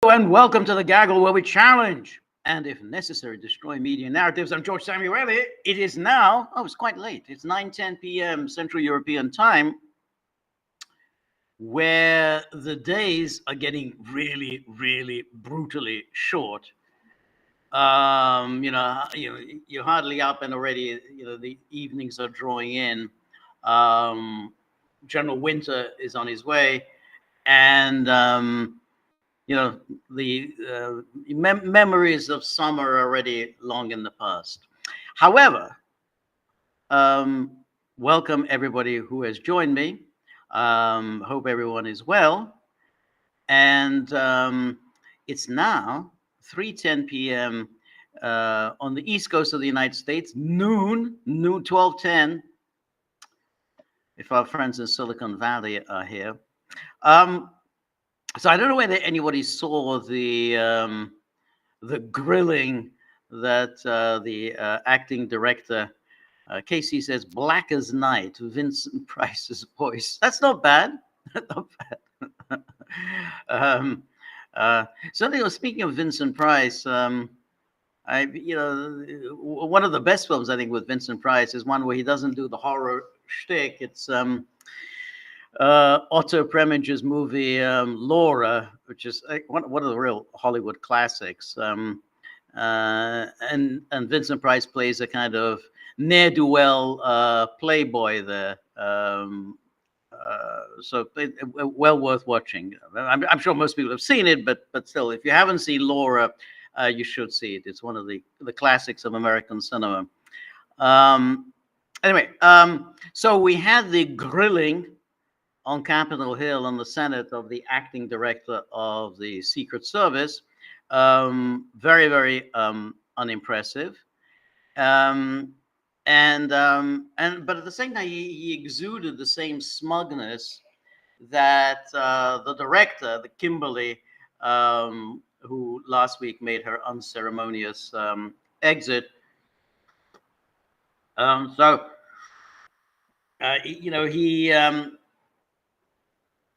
And welcome to the Gaggle, where we challenge and, if necessary, destroy media narratives. I'm George Samueli. It is now, it's quite late. It's 9:10 p.m. Central European Time, where the days are getting really, really brutally short. You're hardly up, and already, the evenings are drawing in. Um, General Winter is on his way, and the memories of summer are already long in the past. However, um, welcome everybody who has joined me. Hope everyone is well. And it's now 3:10 p.m. On the east coast of the United States, noon 12:10. If our friends in Silicon Valley are here. So I don't know whether anybody saw the grilling that the acting director, Casey says, black as night, Vincent Price's voice. That's not bad. Not bad. Something else, speaking of Vincent Price, one of the best films, I think, with Vincent Price is one where he doesn't do the horror shtick. It's Otto Preminger's movie Laura, which is one of the real Hollywood classics. And Vincent Price plays a kind of ne'er-do-well playboy there. So well worth watching. I'm sure most people have seen it, but still, if you haven't seen Laura, you should see it. It's one of the classics of American cinema. Anyway, so we had the grilling on Capitol Hill on the Senate of the acting director of the Secret Service. Very, very unimpressive. But at the same time, he exuded the same smugness that the director, the Kimberly, who last week made her unceremonious exit.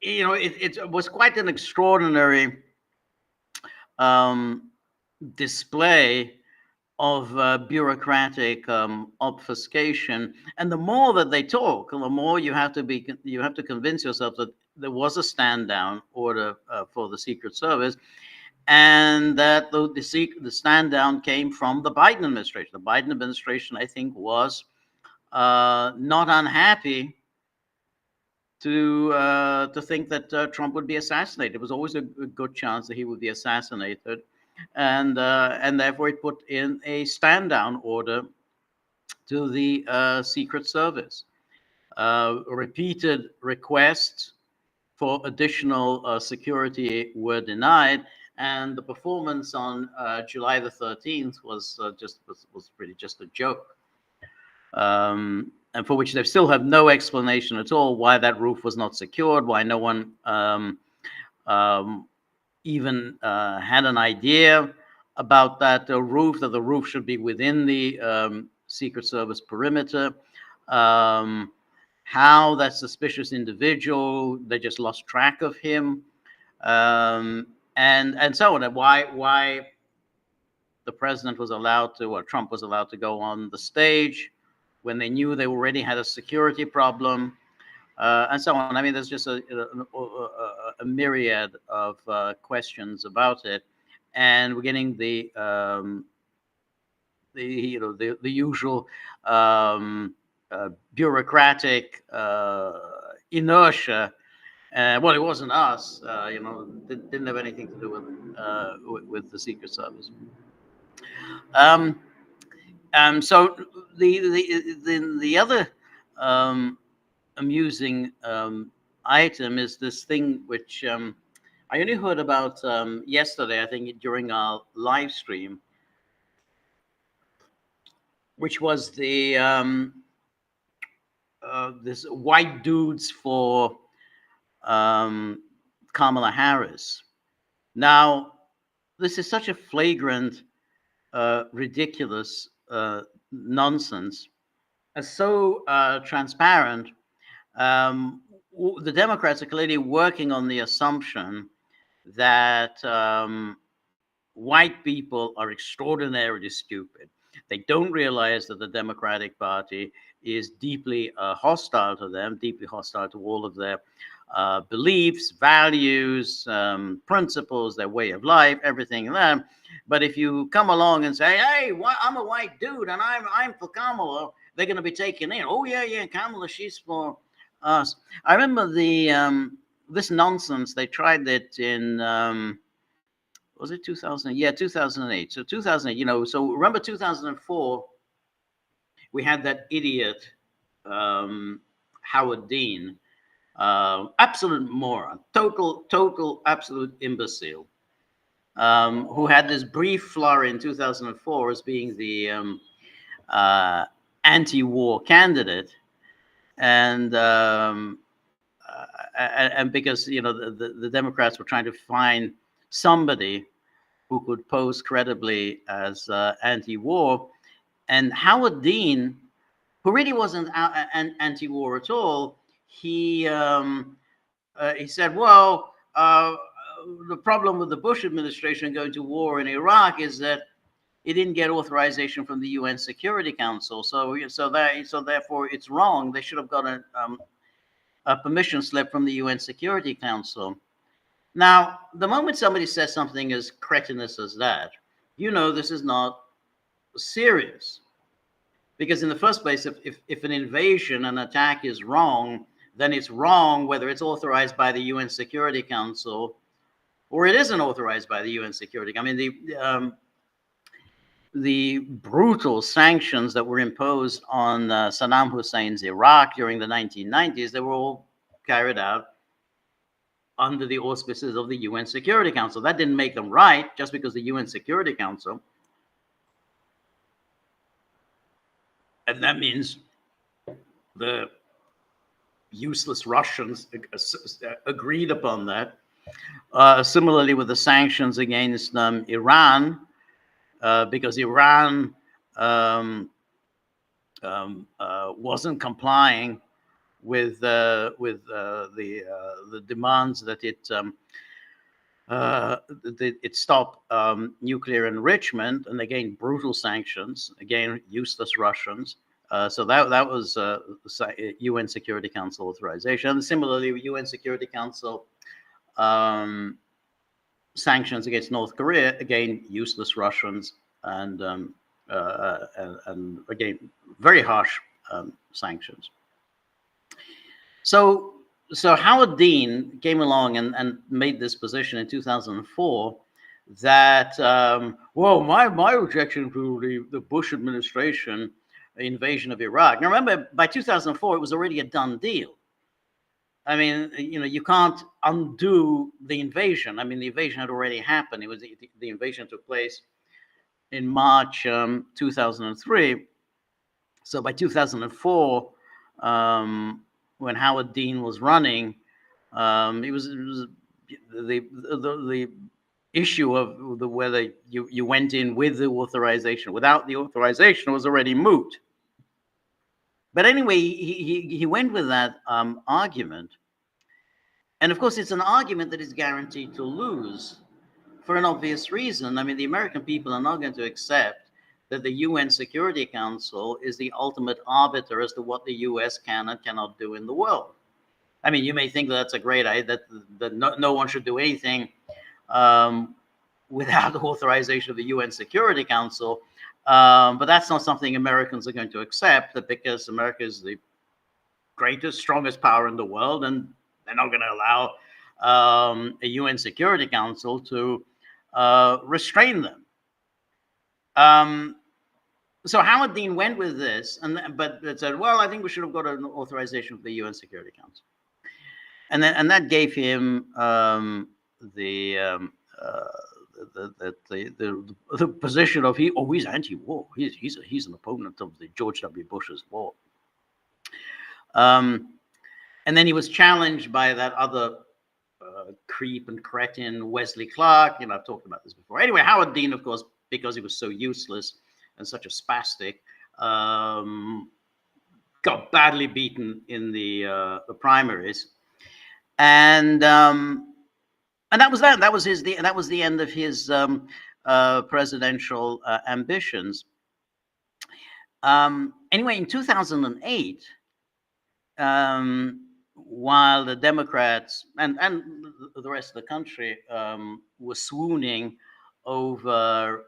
It was quite an extraordinary display of bureaucratic obfuscation, and the more that they talk, the more you have to convince yourself that there was a stand down order for the Secret Service, and that the stand down came from the Biden administration. The Biden administration, I think, was not unhappy to think that Trump would be assassinated. It was always a good chance that he would be assassinated, and therefore it put in a stand down order to the Secret Service. Repeated requests for additional security were denied, and the performance on July the 13th was pretty just a joke. And for which they still have no explanation at all why that roof was not secured, why no one even had an idea about that roof, that the roof should be within the Secret Service perimeter, how that suspicious individual, they just lost track of him, and so on, and why the president was allowed to, or Trump was allowed to go on the stage when they knew they already had a security problem, and so on. I mean, there's just a myriad of questions about it, and we're getting the usual bureaucratic inertia. Well, it wasn't us. Didn't have anything to do with the Secret Service. So the other amusing item is this thing which I only heard about yesterday, I think, during our live stream, which was the this white dudes for Kamala Harris. Now, this is such a flagrant, ridiculous nonsense, so transparent. The Democrats are clearly working on the assumption that white people are extraordinarily stupid. They don't realize that the Democratic Party is deeply hostile to them, deeply hostile to all of their beliefs, values, principles, their way of life, everything like that. But if you come along and say, "Hey, I'm a white dude and I'm for Kamala," they're going to be taken in. Oh yeah, Kamala, she's for us. I remember this nonsense. They tried it in. Was it 2000? Yeah, 2008. So 2008, so remember 2004, we had that idiot, um, Howard Dean, absolute moron, total, absolute imbecile, who had this brief flurry in 2004 as being the uh, anti-war candidate. And, and because, the Democrats were trying to find somebody who could pose credibly as anti-war. And Howard Dean, who really wasn't anti-war at all, he said, "Well, the problem with the Bush administration going to war in Iraq is that it didn't get authorization from the UN Security Council. So therefore, it's wrong. They should have got a permission slip from the UN Security Council." Now, the moment somebody says something as cretinous as that, this is not serious. Because in the first place, if an invasion, an attack is wrong, then it's wrong whether it's authorized by the UN Security Council or it isn't authorized by the UN Security. I mean, the brutal sanctions that were imposed on Saddam Hussein's Iraq during the 1990s, they were all carried out under the auspices of the UN Security Council. That didn't make them right, just because the UN Security Council, and that means the useless Russians agreed upon that. Similarly with the sanctions against Iran, because Iran wasn't complying with the demands that it stop nuclear enrichment, and again brutal sanctions, again useless Russians. So that was UN Security Council authorization. And similarly, UN Security Council sanctions against North Korea, again useless Russians, and again very harsh sanctions. So Howard Dean came along and made this position in 2004 that, well, my objection to the Bush administration invasion of Iraq. Now, remember, by 2004, it was already a done deal. I mean, you can't undo the invasion. I mean, the invasion had already happened. It was the invasion took place in March 2003. So by 2004, when Howard Dean was running, it was the issue of whether you went in with the authorization, without the authorization, was already moot. But anyway, he went with that argument, and of course, it's an argument that is guaranteed to lose for an obvious reason. I mean, the American people are not going to accept that the UN Security Council is the ultimate arbiter as to what the US can and cannot do in the world. I mean, you may think that that's a great idea, that no one should do anything without the authorization of the UN Security Council. But that's not something Americans are going to accept, that because America is the greatest, strongest power in the world, and they're not going to allow a UN Security Council to restrain them. So Howard Dean went with this, but it said, well, I think we should have got an authorization from the UN Security Council. And that gave him the position of he's anti-war. He's an opponent of the George W. Bush's war. And then he was challenged by that other creep and cretin, Wesley Clark. I've talked about this before. Anyway, Howard Dean, of course, because he was so useless and such a spastic, got badly beaten in the primaries. And And that was that. That was the end of his presidential ambitions. Anyway, in 2008, while the Democrats and the rest of the country were swooning over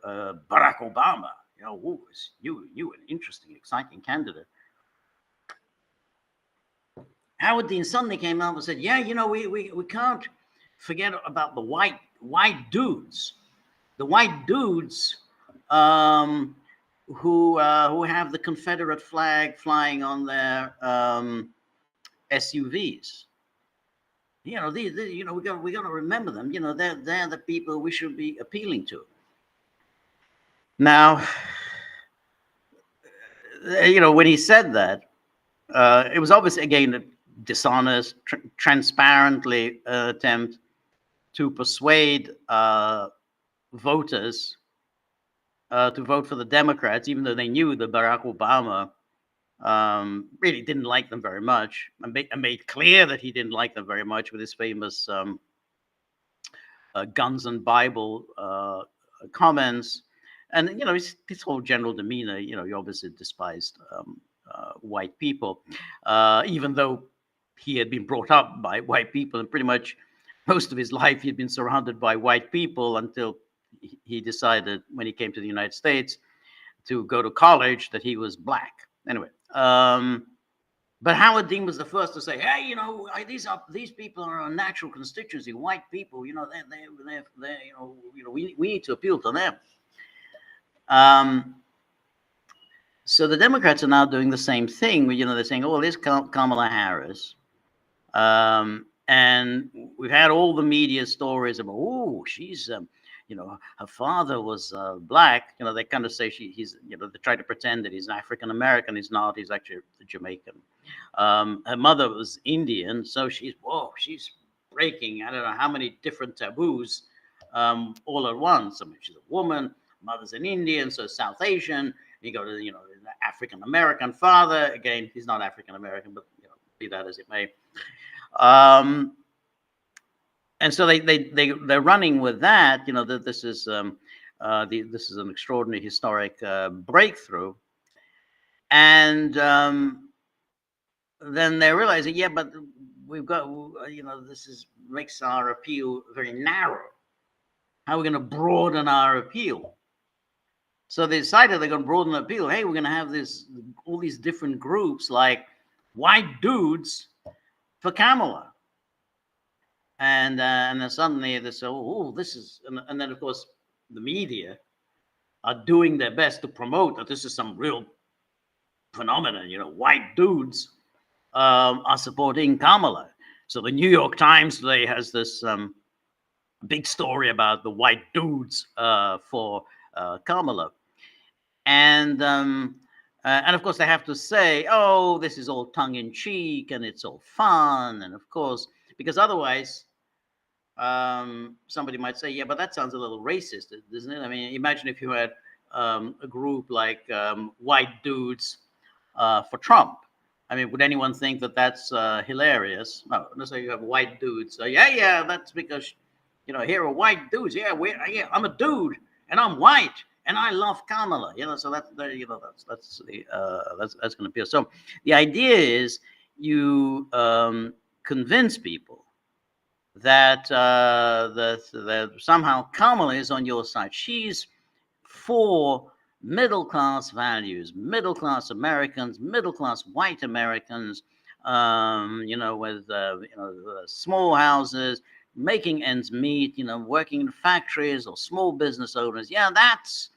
Barack Obama, ooh, you an interesting, exciting candidate. Howard Dean suddenly came out and said, "Yeah, we can't forget about the white dudes, the white dudes who have the Confederate flag flying on their SUVs. We got to remember them. They're the people we should be appealing to." Now, when he said that, it was obviously again a dishonest, transparently attempt to persuade voters to vote for the Democrats, even though they knew that Barack Obama really didn't like them very much, and made clear that he didn't like them very much with his famous guns and Bible comments. And his whole general demeanor, he obviously despised white people, even though he had been brought up by white people, and pretty much most of his life he'd been surrounded by white people until he decided, when he came to the United States to go to college, that he was black. Anyway, but Howard Dean was the first to say, "Hey, these people are a natural constituency. White people, we need to appeal to them." So the Democrats are now doing the same thing. They're saying, "Oh, there's Kamala Harris," and we've had all the media stories about, "Oh, she's, her father was black." They kind of say he's, they try to pretend that he's African American. He's not. He's actually Jamaican. Her mother was Indian, so she's breaking I don't know how many different taboos all at once. I mean, she's a woman. Mother's an Indian, so South Asian. You go to the African American father. Again, he's not African American, but be that as it may. And so they're running with that. That this is this is an extraordinary historic breakthrough, and then they're realizing, yeah, but we've got this makes our appeal very narrow. How are we going to broaden our appeal? So they decided they're going to broaden the appeal. Hey, we're going to have all these different groups like white dudes for Kamala. And then suddenly they say, "Oh, this is," and then of course the media are doing their best to promote that this is some real phenomenon. White dudes are supporting Kamala. So the New York Times today has this big story about the white dudes for Kamala, and of course they have to say, "Oh, this is all tongue in cheek and it's all fun," and of course, because otherwise somebody might say, "Yeah, but that sounds a little racist, doesn't it?" I mean, imagine if you had a group like white dudes for Trump. I mean, would anyone think that that's hilarious? No, let's say you have white dudes. So yeah, that's because here are white dudes. Yeah, I'm a dude and I'm white and I love Kamala. So that's that's going to appeal. So the idea is you convince people that that somehow Kamala is on your side. She's for middle class values, middle class Americans, middle class white Americans, with small houses, making ends meet, working in factories or small business owners. Yeah, that's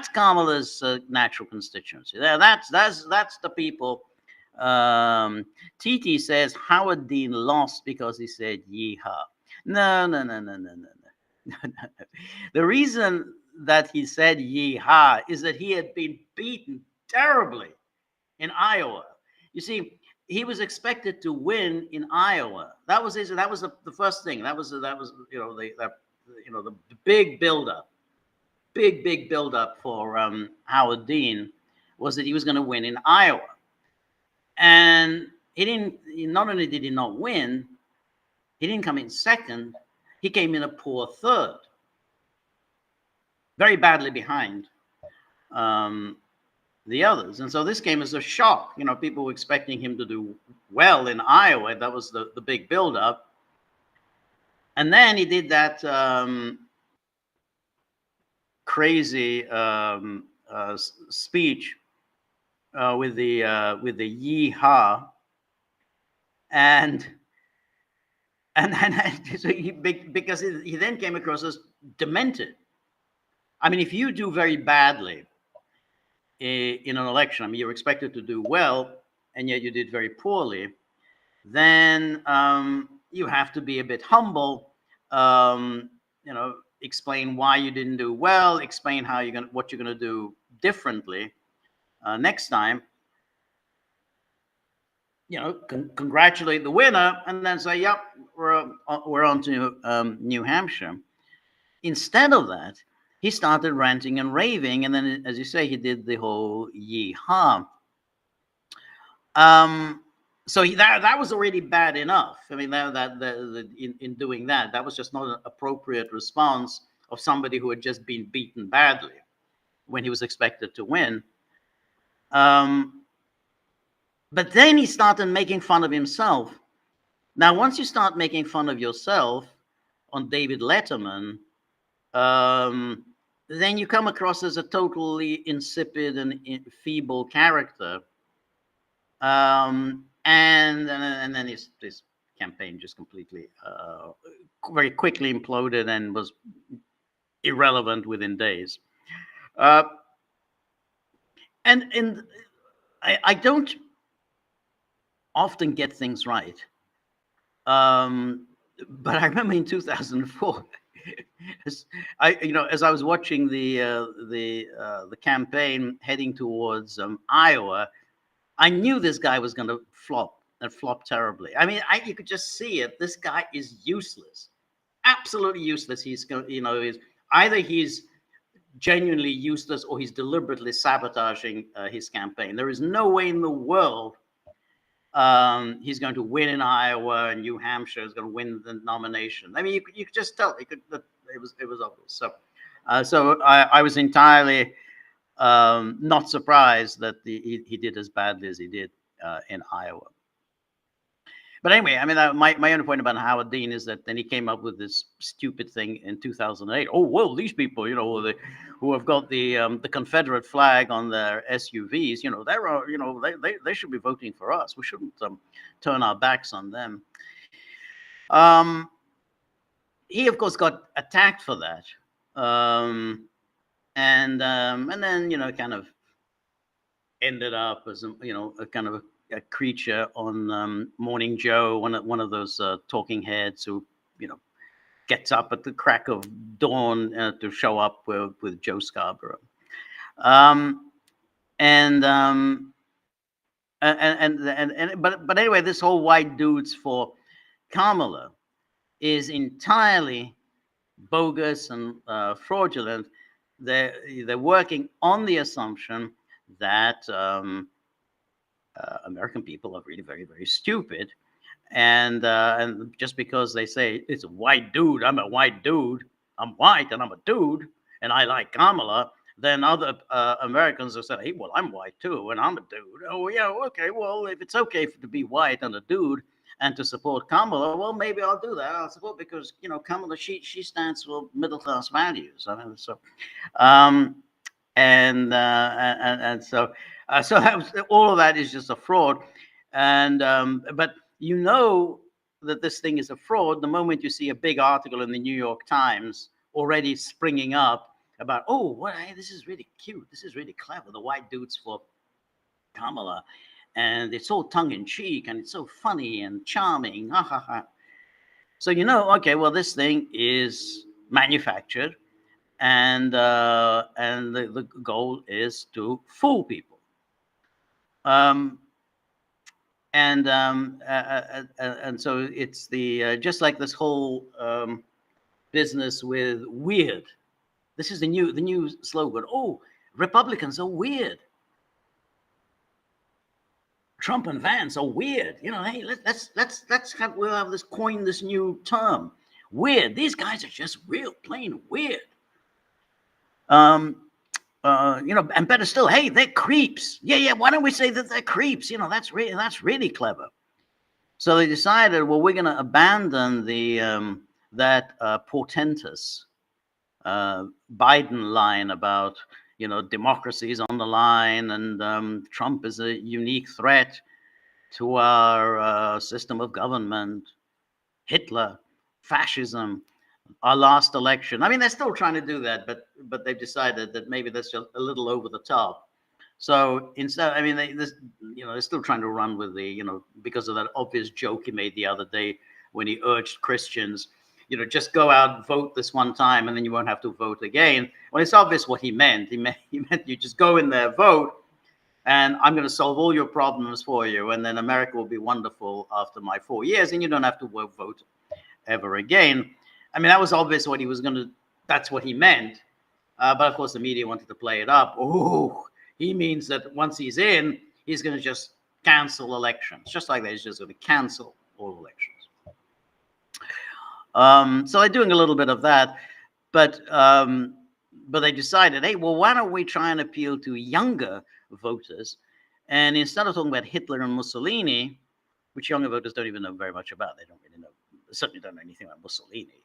Kamala's natural constituency. That's the people. TT says Howard Dean lost because he said yeehaw. No. The reason that he said yeehaw is that he had been beaten terribly in Iowa. You see, he was expected to win in Iowa. That was the first thing. That was the big buildup, big buildup for Howard Dean was that he was going to win in Iowa. And he didn't. Not only did he not win, he didn't come in second. he came in a poor third, very badly behind the others. And so this came as a shock. People were expecting him to do well in Iowa. That was the big buildup. And then he did that crazy speech with the yeehaw, and so because he then came across as demented. I mean, if you do very badly in an election, I mean, you're expected to do well, and yet you did very poorly, then you have to be a bit humble. Explain why you didn't do well. Explain what you're gonna do differently next time. Congratulate the winner, and then say, "Yep, we're on to New Hampshire." Instead of that, he started ranting and raving, and then, as you say, he did the whole yeehaw. So that was already bad enough. I mean, in doing that was just not an appropriate response of somebody who had just been beaten badly when he was expected to win. But then he started making fun of himself. Now, once you start making fun of yourself on David Letterman, then you come across as a totally insipid and feeble character. And then his campaign just completely, very quickly imploded and was irrelevant within days. And I don't often get things right. But I remember in 2004, as I was watching the campaign heading towards Iowa, I knew this guy was going to flop and flop terribly. I mean, you could just see it. This guy is useless, absolutely useless. He's either he's genuinely useless or he's deliberately sabotaging his campaign. There is no way in the world he's going to win in Iowa, and New Hampshire is going to win the nomination. I mean, you could just tell. It was obvious. So I was entirely not surprised that he did as badly as he did in Iowa. But anyway, I mean, my only point about Howard Dean is that then he came up with this stupid thing in 2008. Oh, well, these people, who have got the Confederate flag on their SUVs, they should be voting for us. We shouldn't turn our backs on them. He, of course, got attacked for that, and then kind of ended up as a kind of a creature on Morning Joe, one of those talking heads who gets up at the crack of dawn to show up with Joe Scarborough, but anyway, this whole white dudes for Kamala is entirely bogus and fraudulent. They're working on the assumption that American people are really very, very stupid, and just because they say it's a white dude, I'm a white dude, I'm white and I'm a dude, and I like Kamala, then other Americans will say, hey, well, I'm white too, and I'm a dude. Oh yeah, okay, well, if it's okay to be white and a dude and to support Kamala, well, maybe I'll do that. I'll support because Kamala, she stands for middle class values. I mean, so so that was, all of that is just a fraud, and but that this thing is a fraud the moment you see a big article in the New York Times already springing up about, hey, this is really cute, this is really clever, the white dudes for Kamala, and it's so tongue in cheek and it's so funny and charming, ha ha ha. So okay, well, this thing is manufactured, and the goal is to fool people. And so it's the just like this whole business with weird. This is the new slogan. Oh, Republicans are weird. Trump and Vance are weird. Hey, we'll have this new term. Weird. These guys are just real plain weird. And better still, hey, they're creeps. Yeah. Why don't we say that they're creeps? That's really clever. So they decided, well, we're going to abandon that portentous Biden line about democracy is on the line, and Trump is a unique threat to our system of government. Hitler, fascism, our last election. I mean, they're still trying to do that, but they've decided that maybe that's just a little over the top. So instead, I mean, they're still trying to run with because of that obvious joke he made the other day when he urged Christians, just go out and vote this one time, and then you won't have to vote again. Well, it's obvious what he meant. He meant you just go in there, vote, and I'm going to solve all your problems for you, and then America will be wonderful after my 4 years, and you don't have to vote ever again. I mean, that was obvious what he was going to. That's what he meant, but of course the media wanted to play it up. Oh, he means that once he's in, he's going to just cancel elections, just like that. He's just going to cancel all elections. So they're doing a little bit of that, but they decided, hey, well, why don't we try and appeal to younger voters? And instead of talking about Hitler and Mussolini, which younger voters don't even know very much about, they don't really know, certainly don't know anything about Mussolini.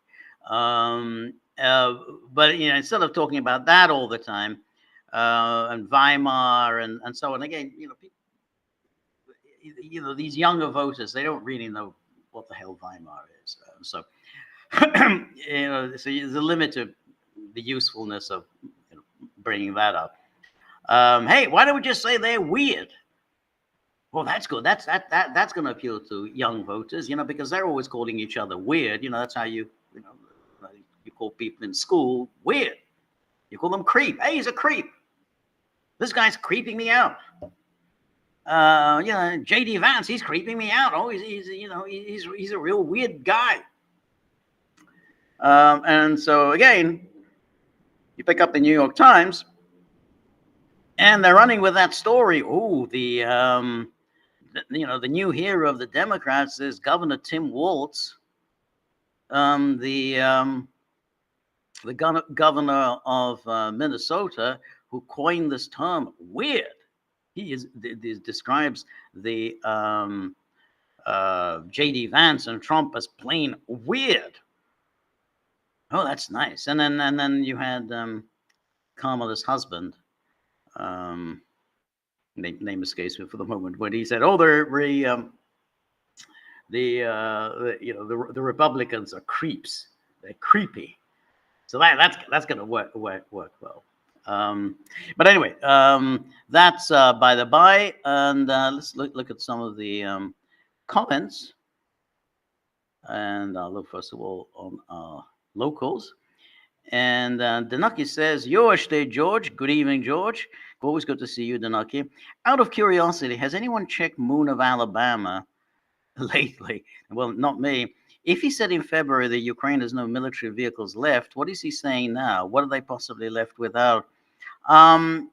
But instead of talking about that all the time, and Weimar and so on, again, these younger voters, they don't really know what the hell Weimar is. So there's a limit to the usefulness of bringing that up. Hey, why don't we just say they're weird? Well, that's good. That's going to appeal to young voters, because they're always calling each other weird. That's how you call people in school weird. You call them creep. Hey, he's a creep. This guy's creeping me out. J.D. Vance, he's creeping me out. Oh, he's a real weird guy. And so again, you pick up the New York Times, and they're running with that story. Oh, the new hero of the Democrats is Governor Tim Walz, the governor of Minnesota, who coined this term weird. He describes the J.D. Vance and Trump as plain weird. Oh, that's nice. And then you had Kamala's husband. Name escapes me for the moment. When he said, "Oh, the Republicans are creeps. They're creepy." So that's going to work well. But anyway, that's by the by, and let's look at some of the comments. And I'll look first of all on our locals. And Danaki says, "Yosh day, George. Good evening, George. Always good to see you, Danaki. Out of curiosity, has anyone checked Moon of Alabama lately?" Well, not me. If he said in February that Ukraine has no military vehicles left, what is he saying now? What are they possibly left without? I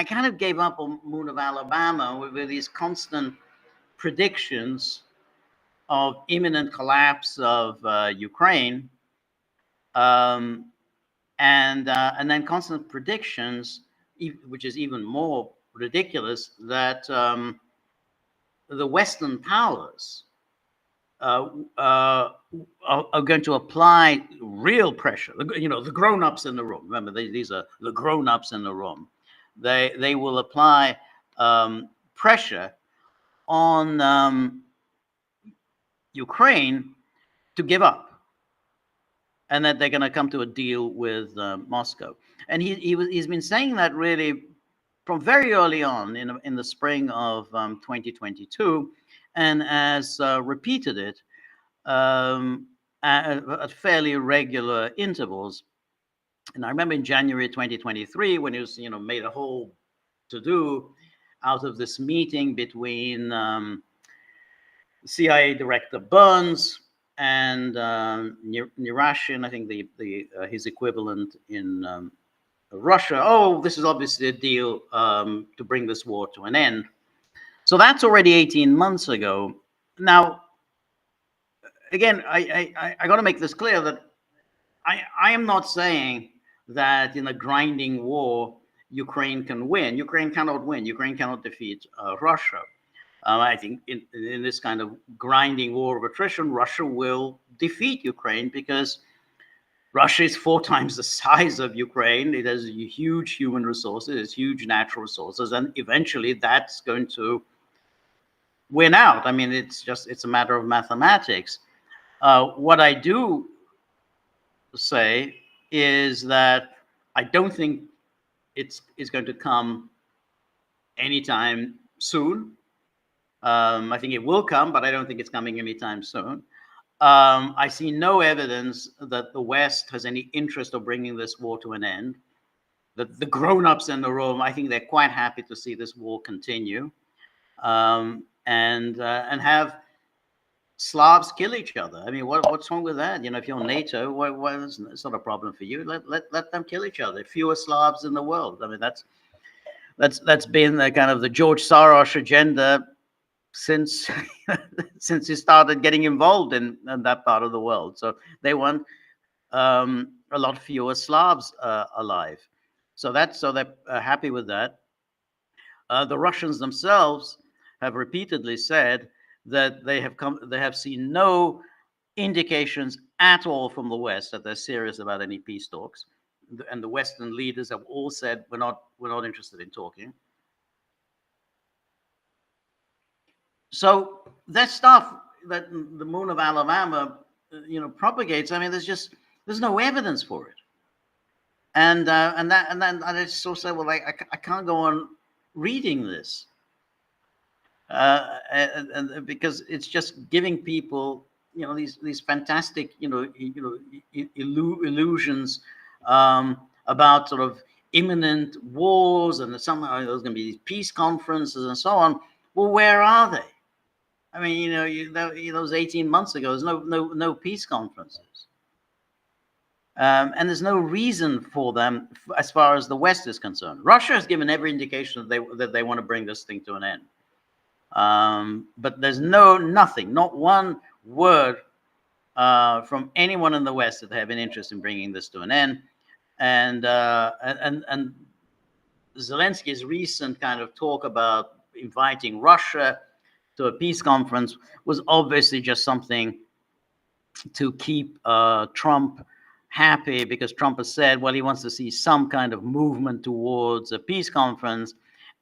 kind of gave up on Moon of Alabama with these constant predictions of imminent collapse of Ukraine, and then constant predictions, which is even more ridiculous, that the Western powers are going to apply real pressure. The grown-ups in the room. Remember, these are the grown-ups in the room. They will apply pressure on Ukraine to give up, and that they're going to come to a deal with Moscow. And he's been saying that really from very early on in the spring of 2022, and has repeated it at fairly regular intervals. And I remember in January 2023 when he was made a whole to-do out of this meeting between CIA Director Burns and Nurashin, I think his equivalent in Russia. Oh, this is obviously a deal to bring this war to an end. So that's already 18 months ago. Now, again, I got to make this clear that I am not saying that in a grinding war, Ukraine can win. Ukraine cannot win. Ukraine cannot defeat Russia. I think in this kind of grinding war of attrition, Russia will defeat Ukraine because Russia is 4 times the size of Ukraine. It has huge human resources, it has huge natural resources, and eventually that's going to win out. I mean, it's a matter of mathematics. What I do say is that I don't think it's going to come anytime soon. I think it will come, but I don't think it's coming anytime soon. I see no evidence that the West has any interest of bringing this war to an end. The grown-ups in the room, I think they're quite happy to see this war continue, and have Slavs kill each other. I mean, what's wrong with that? You know, if you're NATO, it's not a problem for you. Let them kill each other. Fewer Slavs in the world. I mean, that's been the kind of the George Soros agenda since since he started getting involved in that part of the world. So they want a lot fewer Slavs alive. So they're happy with that. The Russians themselves have repeatedly said that they have seen no indications at all from the West that they're serious about any peace talks, and the Western leaders have all said we're not interested in talking. So that stuff that the Moon of Alabama, propagates. I mean, there's no evidence for it, and then I just sort of say, well, I can't go on reading this, and because it's just giving people, these fantastic, illusions about sort of imminent wars, and somehow there's going to be these peace conferences and so on. Well, where are they? I mean, those 18 months ago, there's no peace conferences, and there's no reason for them as far as the West is concerned. Russia has given every indication that they want to bring this thing to an end, but there's nothing, not one word from anyone in the West that they have an interest in bringing this to an end, and Zelensky's recent kind of talk about inviting Russia to a peace conference was obviously just something to keep Trump happy, because Trump has said, well, he wants to see some kind of movement towards a peace conference.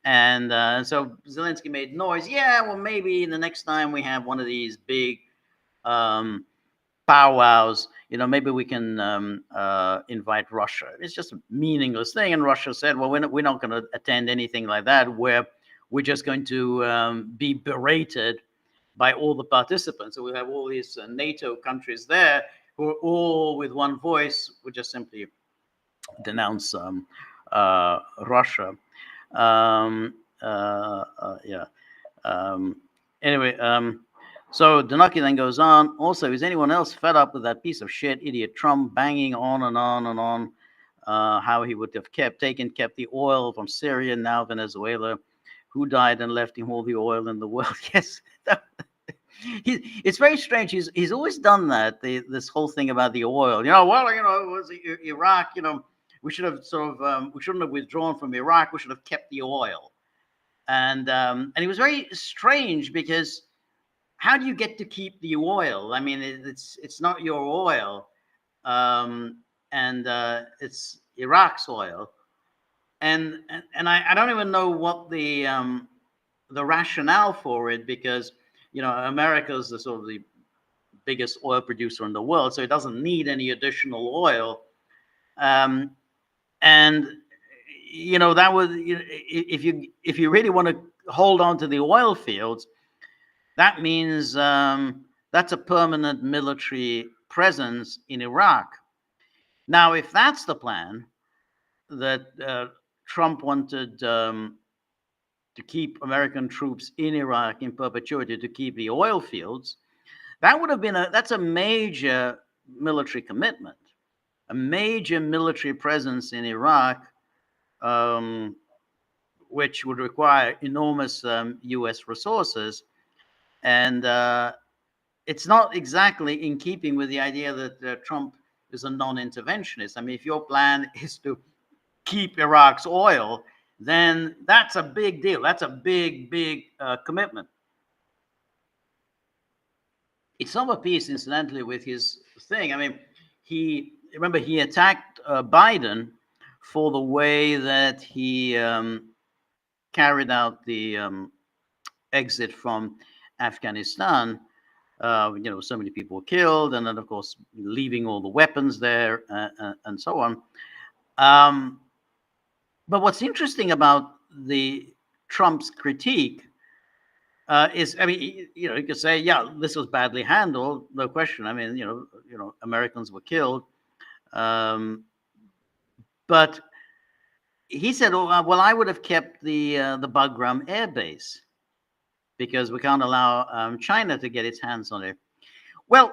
And so Zelensky made noise. Yeah, well, maybe the next time we have one of these big powwows, maybe we can invite Russia. It's just a meaningless thing. And Russia said, well, we're not going to attend anything like that, where we're just going to be berated by all the participants. So we have all these NATO countries there who are all with one voice, would just simply denounce Russia. Anyway, so Donaki then goes on. Also, is anyone else fed up with that piece of shit idiot Trump banging on and on and on? How he would have kept the oil from Syria, now Venezuela. Who died and left him all the oil in the world? Yes. It's very strange. He's always done that. This whole thing about the oil. It was Iraq. We should have we shouldn't have withdrawn from Iraq. We should have kept the oil. And it was very strange, because how do you get to keep the oil? I mean, it's not your oil, and it's Iraq's oil. And I don't even know what the rationale for it, because America's the sort of the biggest oil producer in the world, so it doesn't need any additional oil. And that was, if you really want to hold on to the oil fields, that means that's a permanent military presence in Iraq. Now, if that's the plan, that Trump wanted to keep American troops in Iraq in perpetuity, to keep the oil fields, that would have been that's a major military commitment, a major military presence in Iraq, which would require enormous U.S. resources. And it's not exactly in keeping with the idea that Trump is a non-interventionist. I mean, if your plan is to keep Iraq's oil, then that's a big deal. That's a big commitment. It's of a piece, incidentally, with his thing. I mean, he attacked Biden for the way that he carried out the exit from Afghanistan. So many people were killed, and then, of course, leaving all the weapons there, and so on. But what's interesting about the Trump's critique is, I mean, you could say, yeah, this was badly handled, no question. I mean, Americans were killed, but he said, "Oh, well, I would have kept the Bagram Air Base because we can't allow China to get its hands on it." Well,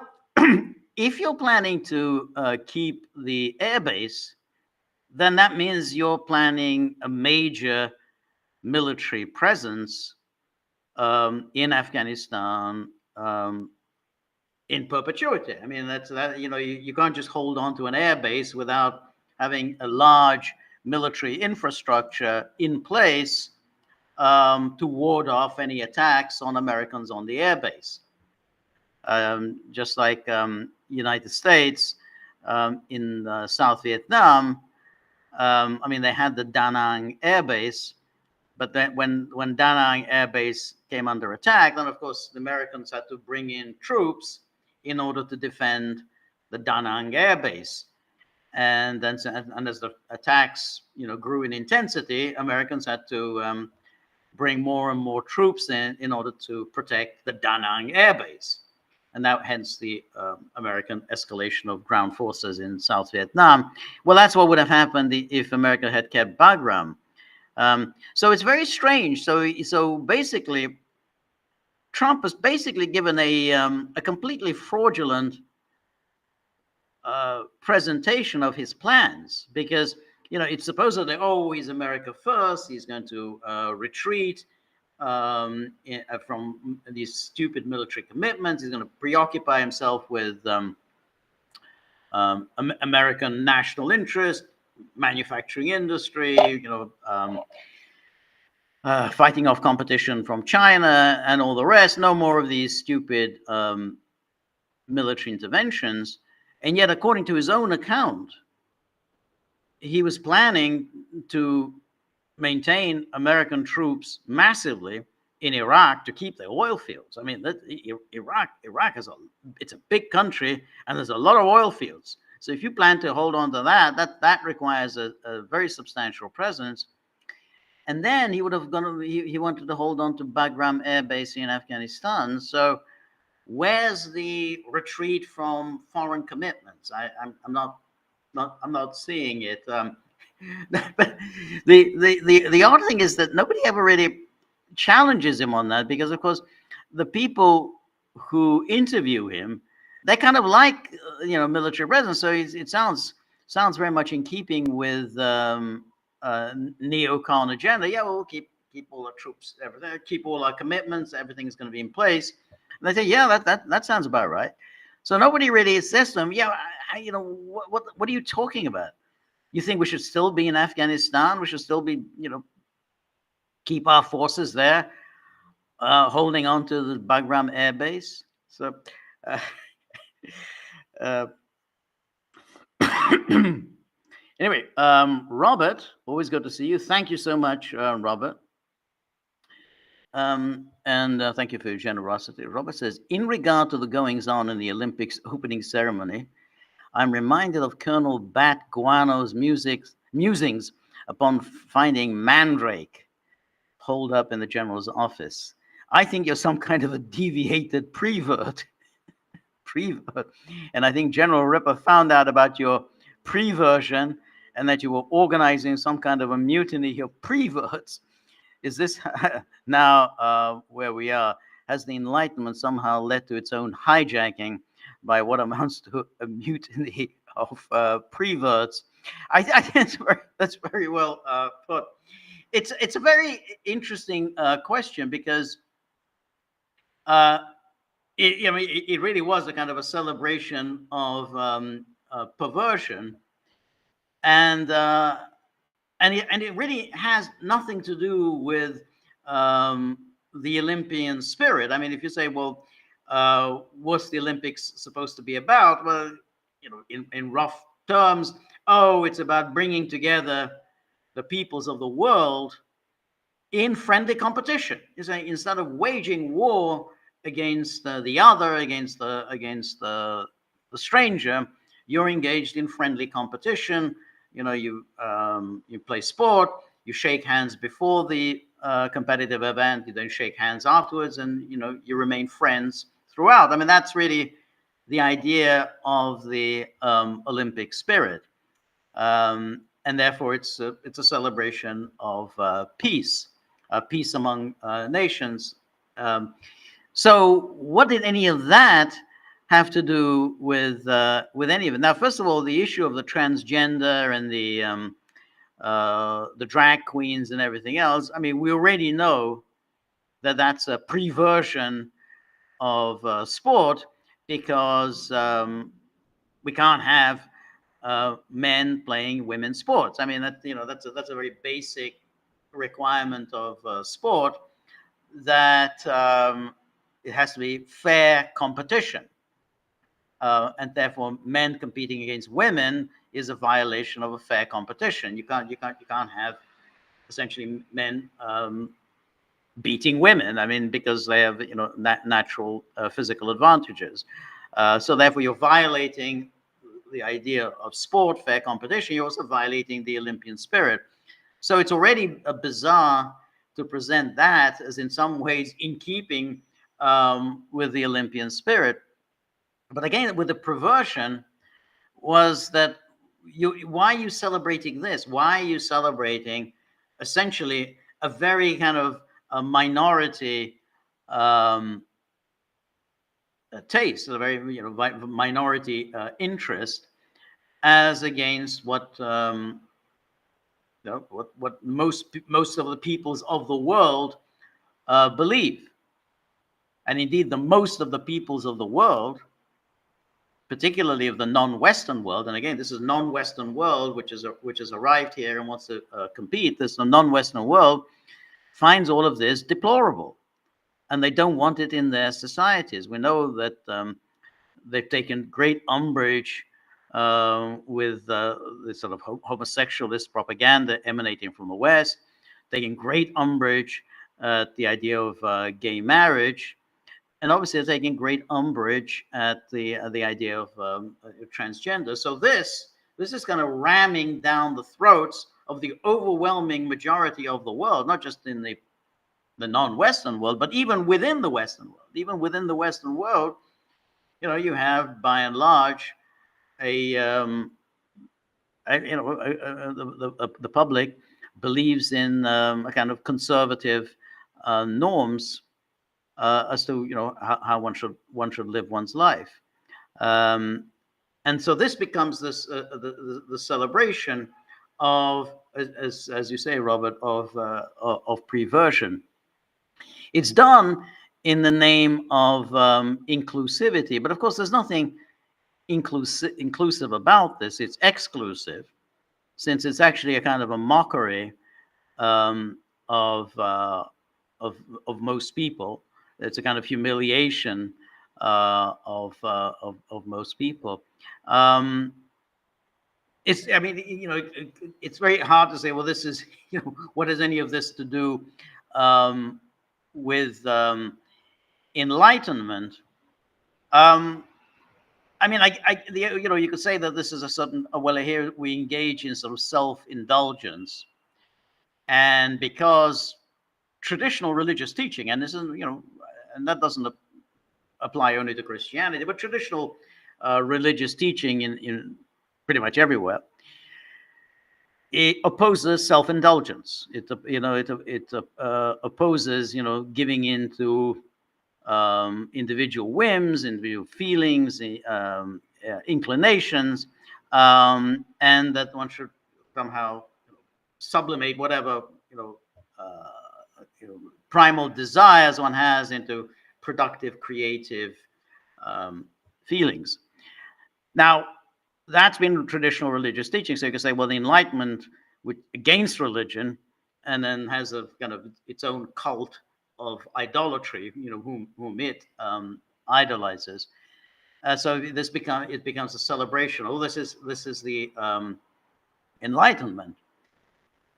if you're planning to keep the air base, then that means you're planning a major military presence in Afghanistan in perpetuity. I mean, you can't just hold on to an air base without having a large military infrastructure in place to ward off any attacks on Americans on the air base. Just like United States in South Vietnam, I mean, they had the Da Nang Air Base, but then when Da Nang Air Base came under attack, then of course the Americans had to bring in troops in order to defend the Da Nang Air Base. And then, and as the attacks, grew in intensity, Americans had to bring more and more troops in order to protect the Da Nang Air Base. And that hence the American escalation of ground forces in South Vietnam. Well, that's what would have happened if America had kept Bagram. So it's very strange. So basically, Trump has basically given a completely fraudulent presentation of his plans, because it's supposedly, he's America first. He's going to retreat from these stupid military commitments. He's going to preoccupy himself with American national interest, manufacturing industry, fighting off competition from China and all the rest. No more of these stupid military interventions. And yet, according to his own account, he was planning to maintain American troops massively in Iraq to keep the oil fields. I mean, Iraq it's a big country, and there's a lot of oil fields. So if you plan to hold on to that requires a very substantial presence. And then he wanted to hold on to Bagram Air Base in Afghanistan. So where's the retreat from foreign commitments? I'm not seeing it. But the odd thing is that nobody ever really challenges him on that, because of course the people who interview him, they kind of like military presence. So it sounds very much in keeping with neocon agenda. Yeah, we'll keep all our troops, everything, keep all our commitments, everything's going to be in place. And they say, yeah, that sounds about right. So nobody really says to him, yeah, what are you talking about? You think we should still be in Afghanistan? We should still be, keep our forces there, holding on to the Bagram Air Base. So, anyway, Robert, always good to see you. Thank you so much, Robert. And thank you for your generosity. Robert says, in regard to the goings-on in the Olympics opening ceremony, I'm reminded of Colonel Bat Guano's musings upon finding Mandrake holed up in the general's office. I think you're some kind of a deviated prevert. And I think General Ripper found out about your preversion and that you were organizing some kind of a mutiny of preverts. Is this now where we are? Has the Enlightenment somehow led to its own hijacking by what amounts to a mutiny of preverts? I think that's very well put. It's a very interesting question, because it really was a kind of a celebration of perversion, and it really has nothing to do with um, the Olympian spirit. I mean, if you say, well, what's the Olympics supposed to be about? Well, in rough terms, oh, it's about bringing together the peoples of the world in friendly competition. You say, instead of waging war against the other, against the stranger, you're engaged in friendly competition. You play sport, you shake hands before the competitive event, you then shake hands afterwards, and you remain friends throughout. I mean, that's really the idea of the Olympic spirit, and therefore it's a celebration of peace, peace among nations. Um, so, what did any of that have to do with any of it? Now, first of all, the issue of the transgender and the drag queens and everything else. I mean, we already know that that's a preversion of sport, because we can't have men playing women's sports. I mean, that's a very basic requirement of sport, that it has to be fair competition, and therefore men competing against women is a violation of a fair competition. You can't have essentially men beating women. I mean, because they have natural physical advantages. So therefore, you're violating the idea of sport, fair competition. You're also violating the Olympian spirit. So it's already bizarre to present that as in some ways in keeping with the Olympian spirit. But again, with the perversion was that why are you celebrating this? Why are you celebrating essentially a very kind of a minority taste, a very minority interest, as against what what most of the peoples of the world believe. And indeed, the most of the peoples of the world, particularly of the non-Western world, and again, this is non-Western world which has arrived here and wants to compete. This non-Western world finds all of this deplorable, and they don't want it in their societies. We know that they've taken great umbrage with this sort of homosexualist propaganda emanating from the West, taking great umbrage at the idea of gay marriage, and obviously they're taking great umbrage at the idea of transgender. So this is kind of ramming down the throats of the overwhelming majority of the world, not just in the non-Western world, but even within the Western world. Even within the Western world, you have by and large the public believes in a kind of conservative norms as to how one should live one's life, and so this becomes the celebration of, as you say, Robert, of perversion. It's done in the name of inclusivity, but of course there's nothing inclusive about this. It's exclusive, since it's actually a kind of a mockery um, of, uh, of most people. It's a kind of humiliation of most people. Um, I mean, it's very hard to say, well, this is, what has any of this to do with enlightenment? I mean, you could say that this is a certain, well, here we engage in sort of self-indulgence, and because traditional religious teaching, and this is, and that doesn't apply only to Christianity, but traditional religious teaching in pretty much everywhere, it opposes self-indulgence. It opposes, giving into individual whims, individual feelings, inclinations, and that one should somehow sublimate whatever uh, primal desires one has into productive, creative feelings. Now, that's been traditional religious teaching. So you can say, well, the Enlightenment against religion, and then has a kind of its own cult of idolatry, whom it idolizes. So it becomes a celebration. Oh, this is the Enlightenment.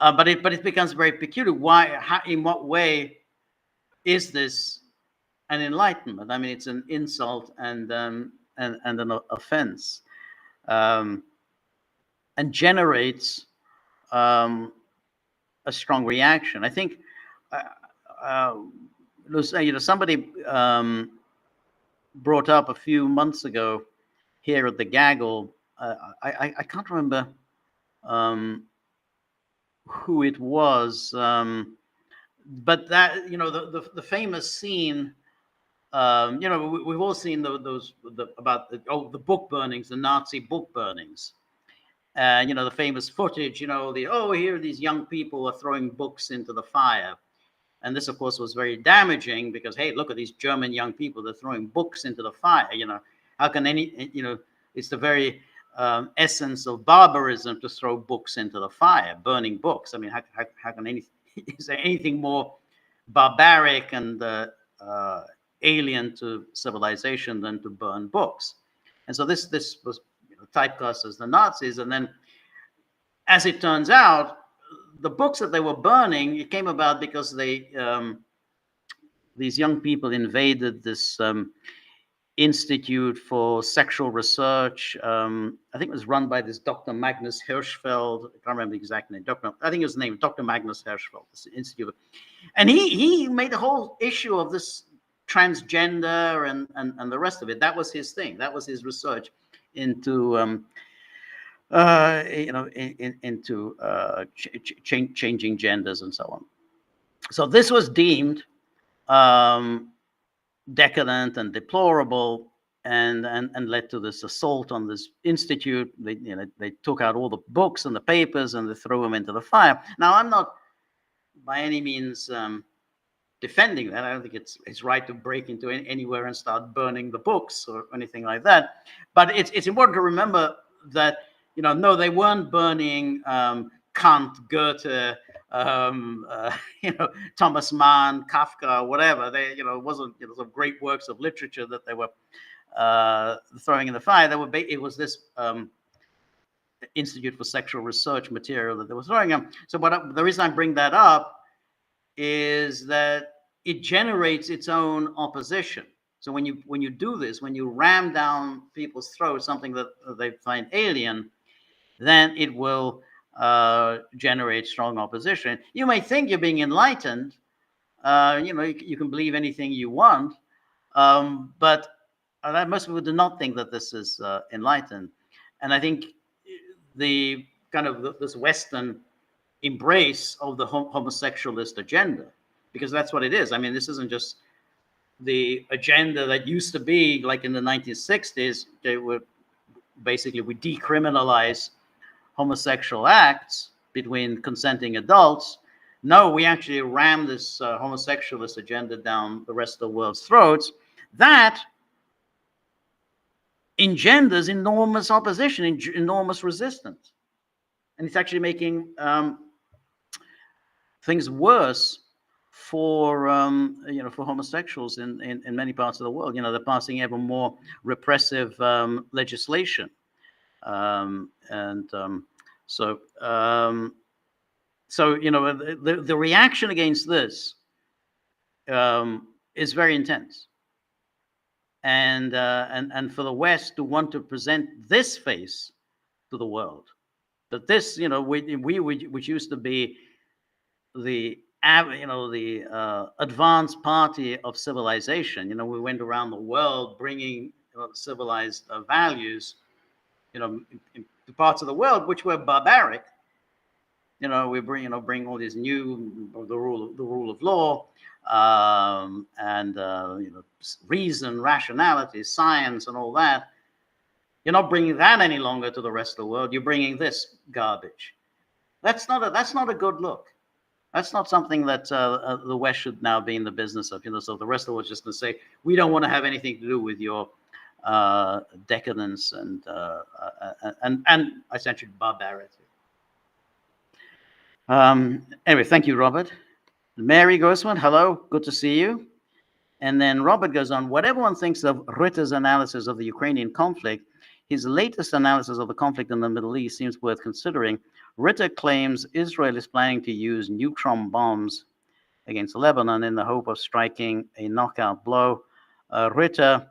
But it becomes very peculiar. In what way is this an enlightenment? I mean, it's an insult and an offense, and generates a strong reaction. I think, somebody brought up a few months ago here at the Gaggle. I can't remember who it was, but that the famous scene. We've all seen about the book burnings, the Nazi book burnings. The famous footage. Here these young people are throwing books into the fire, and this, of course, was very damaging because, hey, look at these German young people, they're throwing books into the fire. How can it's the very essence of barbarism to throw books into the fire, burning books. I mean, how can is there anything more barbaric and alien to civilization than to burn books? And so this was typecast as the Nazis. And then, as it turns out, the books that they were burning, it came about because these young people invaded this Institute for Sexual Research. I think it was run by this Dr. Magnus Hirschfeld. I can't remember the exact name. I think his name, Dr. Magnus Hirschfeld, this institute. And he made a whole issue of this transgender and the rest of it. That was his thing. That was his research into changing genders and so on. So this was deemed decadent and deplorable, and led to this assault on this institute. They took out all the books and the papers and they threw them into the fire. Now, I'm not by any means defending that. I don't think it's right to break into anywhere and start burning the books or anything like that. But it's important to remember that no, they weren't burning Kant, Goethe, Thomas Mann, Kafka, whatever. It wasn't some great works of literature that they were throwing in the fire. It was this Institute for Sexual Research material that they were throwing them. So the reason I bring that up is that it generates its own opposition. So when you do this, when you ram down people's throats something that they find alien, then it will generate strong opposition. You may think you're being enlightened. You can believe anything you want, but most people do not think that this is enlightened. And I think the kind of this Western embrace of the homosexualist agenda, because that's what it is. I mean, this isn't just the agenda that used to be like in the 1960s. We decriminalize homosexual acts between consenting adults. No, we actually ram this homosexualist agenda down the rest of the world's throats. That engenders enormous opposition, enormous resistance. And it's actually making things worse for homosexuals in many parts of the world. They're passing ever more repressive legislation. So the reaction against this is very intense, and for the West to want to present this face to the world, that this which used to be the advanced party of civilization. We went around the world bringing civilized values, in parts of the world which were barbaric. We bring all these new the rule of law, and reason, rationality, science, and all that. You're not bringing that any longer to the rest of the world. You're bringing this garbage. That's not a good look. That's not something that the West should now be in the business of. So the rest of the world is just going to say, we don't want to have anything to do with your decadence and essentially barbarity. Anyway, thank you, Robert. Mary Grossman, hello, good to see you. And then Robert goes on, whatever one thinks of Ritter's analysis of the Ukrainian conflict, his latest analysis of the conflict in the Middle East seems worth considering. Ritter claims Israel is planning to use neutron bombs against Lebanon in the hope of striking a knockout blow. Ritter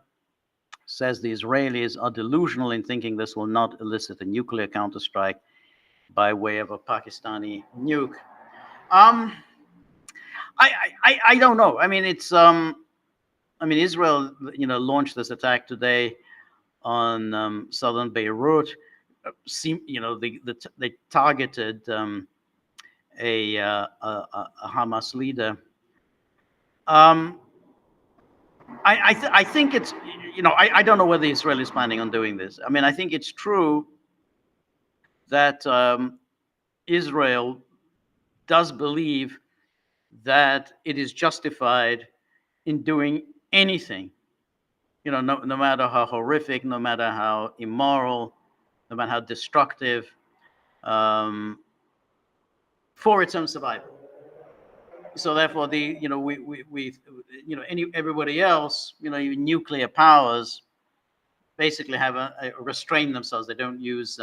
says the Israelis are delusional in thinking this will not elicit a nuclear counterstrike by way of a Pakistani nuke. I don't know. I mean, Israel, launched this attack today on southern Beirut. They targeted a Hamas leader. I think it's, I don't know whether Israel is planning on doing this. I mean, I think it's true that Israel does believe that it is justified in doing anything, no matter how horrific, no matter how immoral, no matter how destructive, for its own survival. So therefore, everybody else, nuclear powers, basically have a restrain themselves. They don't use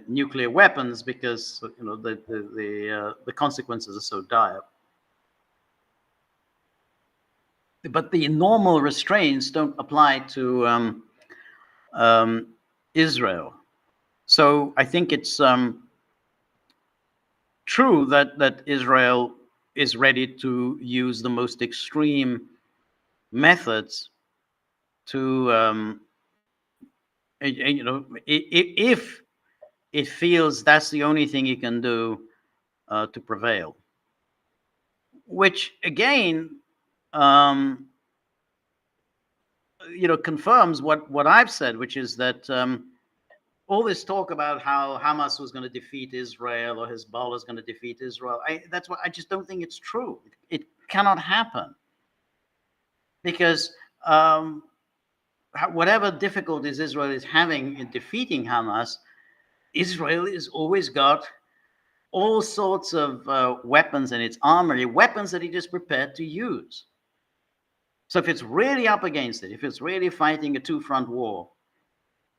nuclear weapons because the consequences are so dire. But the normal restraints don't apply to Israel. So I think it's true that Israel is ready to use the most extreme methods to, if it feels that's the only thing it can do to prevail. Which again, confirms what I've said, which is that all this talk about how Hamas was going to defeat Israel or Hezbollah is going to defeat Israel, that's what I just don't think it's true. It cannot happen because whatever difficulties Israel is having in defeating Hamas, Israel has always got all sorts of weapons in its armory, weapons that it is prepared to use. So if it's really up against it, if it's really fighting a two-front war,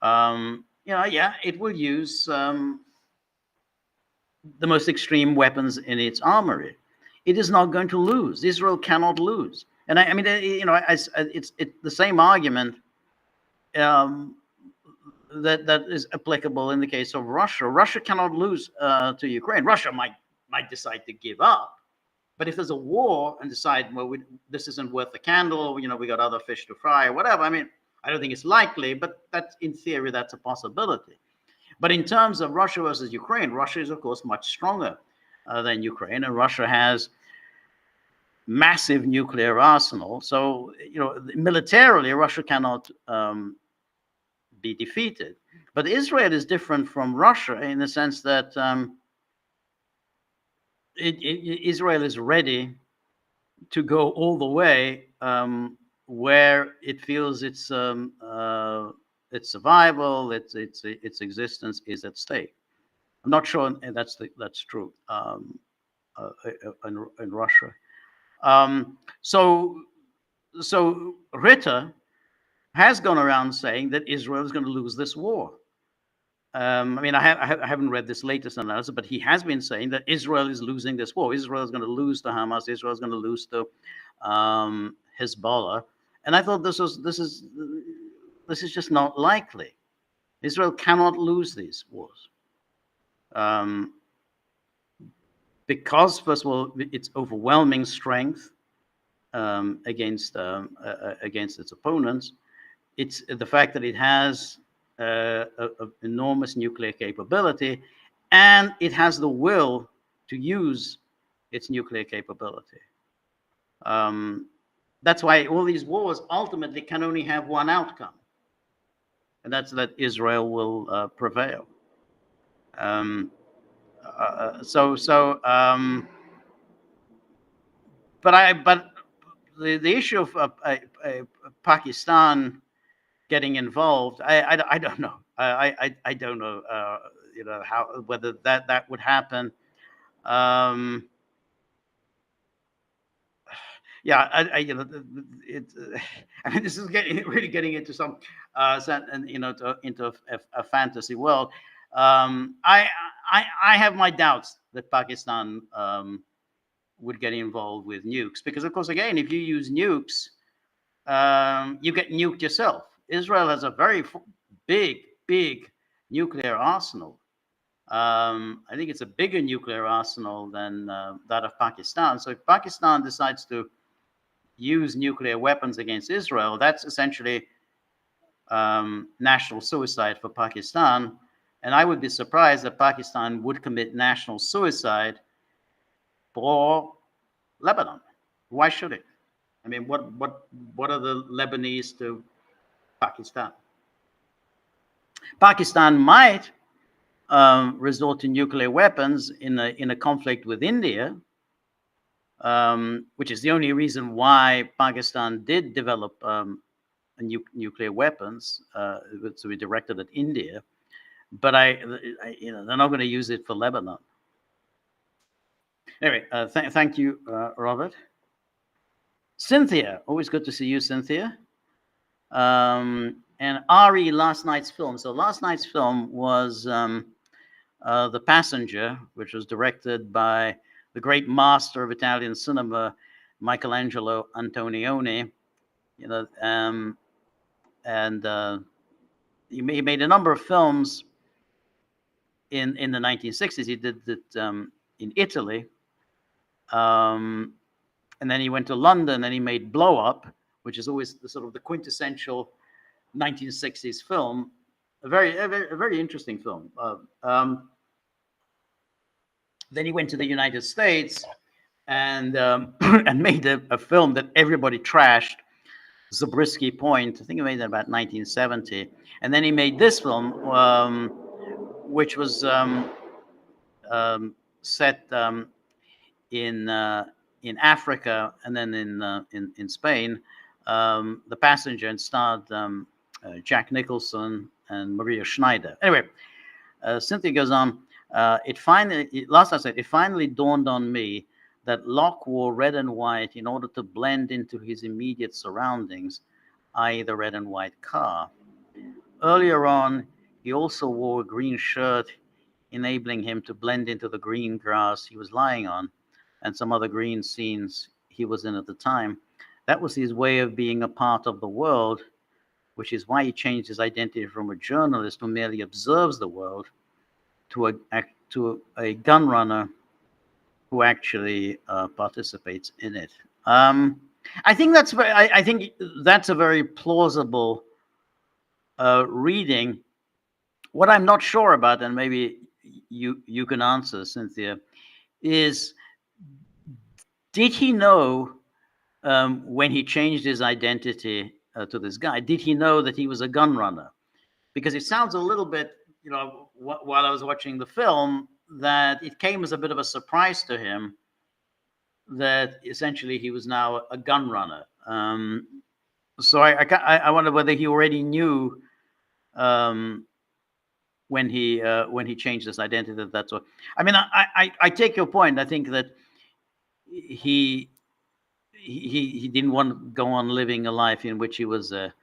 it will use the most extreme weapons in its armory. It is not going to lose. Israel cannot lose. And it's the same argument that is applicable in the case of Russia. Russia cannot lose to Ukraine. Russia might decide to give up. But if there's a war and decide, well, this isn't worth the candle, we got other fish to fry or whatever. I mean, I don't think it's likely, but that's, in theory, that's a possibility. But in terms of Russia versus Ukraine, Russia is, of course, much stronger than Ukraine, and Russia has massive nuclear arsenal. So, militarily, Russia cannot be defeated. But Israel is different from Russia in the sense that Israel is ready to go all the way where it feels its survival, its existence is at stake. I'm not sure that's true in Russia. So Ritter has gone around saying that Israel is going to lose this war. I haven't read this latest analysis, but he has been saying that Israel is losing this war. Israel is going to lose to Hamas. Israel is going to lose to Hezbollah. And I thought this is just not likely. Israel cannot lose these wars because, first of all, its overwhelming strength against its opponents. It's the fact that it has enormous nuclear capability, and it has the will to use its nuclear capability. That's why all these wars ultimately can only have one outcome, and that's that Israel will prevail. But the issue of Pakistan getting involved, I don't know. I don't know. How whether that would happen. Um, yeah, it. I mean, this is really getting into some, into a fantasy world. Um, I, I have my doubts that Pakistan would get involved with nukes because, of course, again, if you use nukes, you get nuked yourself. Israel has a very big nuclear arsenal. I think it's a bigger nuclear arsenal than that of Pakistan. So if Pakistan decides to use nuclear weapons against Israel, that's essentially national suicide for Pakistan. And I would be surprised that Pakistan would commit national suicide for Lebanon. Why should it? I mean, what are the Lebanese to Pakistan? Pakistan might resort to nuclear weapons in a conflict with India, which is the only reason why Pakistan did develop nuclear weapons to be directed at India. But they're not going to use it for Lebanon. Anyway, thank you, Robert. Cynthia, always good to see you, Cynthia. And Ari, last night's film. So last night's film was The Passenger, which was directed by the great master of Italian cinema, Michelangelo Antonioni. And he made a number of films in the 1960s. He did it in Italy. And then he went to London and he made Blow Up, which is always the quintessential 1960s film. A very interesting film. Then he went to the United States and and made a film that everybody trashed, Zabriskie Point. I think he made that about 1970. And then he made this film, which was set in Africa and then in Spain. The Passenger, and starred Jack Nicholson and Maria Schneider. Anyway, Cynthia goes on. Last I said, it finally dawned on me that Locke wore red and white in order to blend into his immediate surroundings, i.e., the red and white car. Earlier on, he also wore a green shirt, enabling him to blend into the green grass he was lying on and some other green scenes he was in at the time. That was his way of being a part of the world, which is why he changed his identity from a journalist who merely observes the world to a gun runner who actually participates in it. I think that's a very plausible reading. What I'm not sure about, and maybe you can answer, Cynthia, is did he know when he changed his identity to this guy? Did he know that he was a gun runner? Because it sounds a little bit, while I was watching the film, that it came as a bit of a surprise to him that essentially he was now a gun runner. So I wonder whether he already knew when he changed his identity. That's what I mean. I take your point. I think that he didn't want to go on living a life in which he was an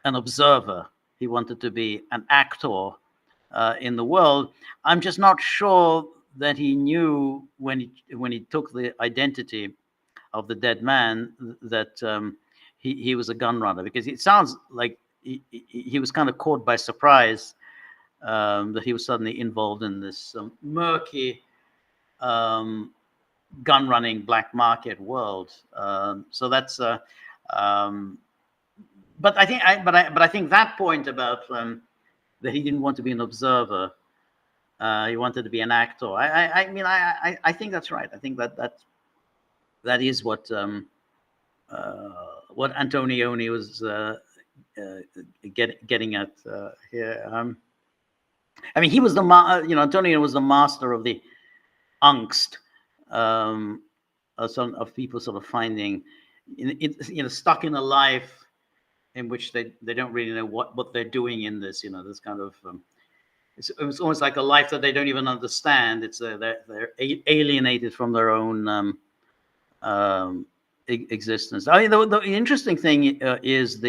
observer. He wanted to be an actor in the world. I'm just not sure that he knew when he took the identity of the dead man that he was a gun runner, because it sounds like he was kind of caught by surprise that he was suddenly involved in this murky gun running black market world. So that's but I think that point about that he didn't want to be an observer, he wanted to be an actor. I think that's right. I think that is what Antonioni was getting at here. I mean, he was Antonioni was the master of the angst of people sort of finding stuck in a life in which they don't really know what they're doing in this. This kind of it's almost like a life that they don't even understand. It's they're alienated from their own existence. I mean, the interesting thing is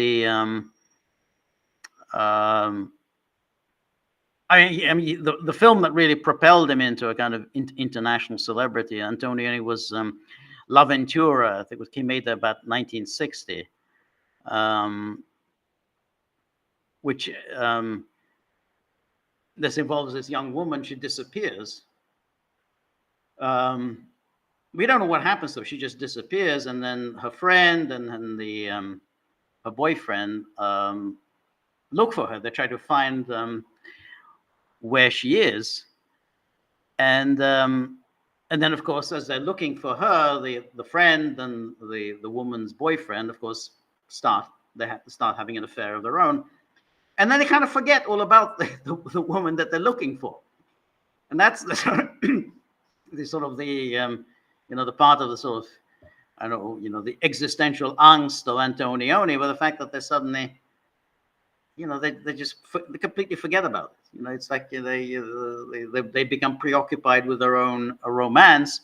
I mean, the film that really propelled him into a kind of international celebrity, Antonioni, was L'Avventura. I think it came made about 1960, which this involves this young woman. She disappears. We don't know what happens to her. She just disappears, and then her friend and the her boyfriend look for her. They try to find where she is, and then of course, as they're looking for her, the friend and the woman's boyfriend, of course, they have to start having an affair of their own, and then they kind of forget all about the woman that they're looking for, and that's the sort of the part of the sort of, I don't know, the existential angst of Antonioni, with the fact that they're suddenly, they completely forget about it. It's like they become preoccupied with their own romance,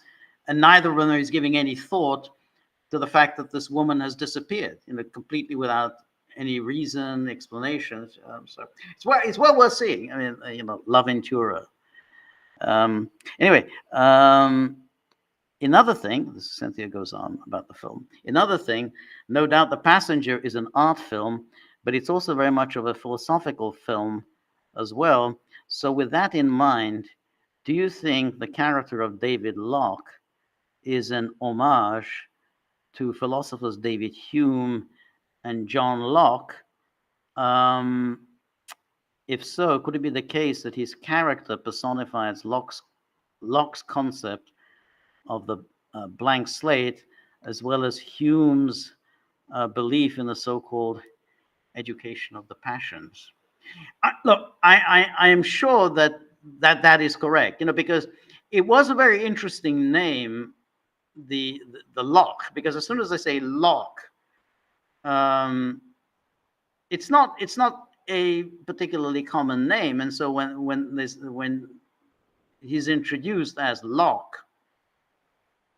and neither of them is giving any thought to the fact that this woman has disappeared, completely without any reason, explanation. So it's well worth seeing. I mean, L'Avventura. Anyway, another thing, Cynthia goes on about the film. Another thing, no doubt, The Passenger is an art film, but it's also very much of a philosophical film as well. So with that in mind, do you think the character of David Locke is an homage to philosophers David Hume and John Locke? If so, could it be the case that his character personifies Locke's concept of the blank slate, as well as Hume's belief in the so-called education of the passions? I am sure that is correct, because it was a very interesting name, the Locke, because as soon as I say Locke, it's not a particularly common name, and so when he's introduced as Locke,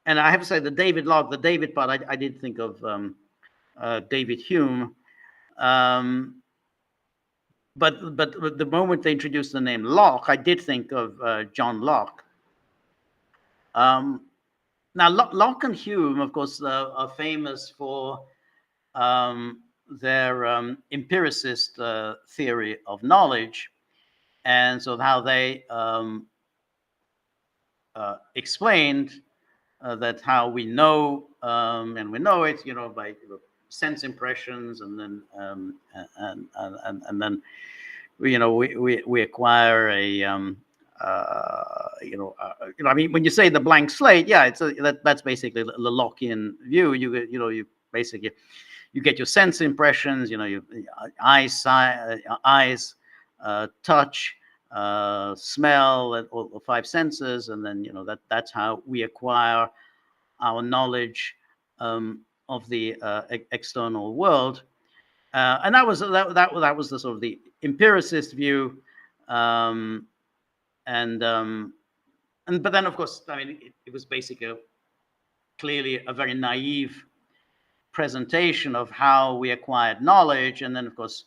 and I have to say the David Locke, the David part, I did think of David Hume. But the moment they introduced the name Locke, I did think of John Locke. Now, Locke and Hume, of course, are famous for their empiricist theory of knowledge, and so how they explained that how we know, and we know it, by sense impressions, and then and then we acquire a I mean, when you say the blank slate, yeah, that's basically the Lockean view. You basically you get your sense impressions, your eyes, touch, smell, all the five senses, and then that's how we acquire our knowledge of the external world, and that was the sort of the empiricist view, and but then of course, I mean, it was basically clearly a very naive presentation of how we acquired knowledge, and then of course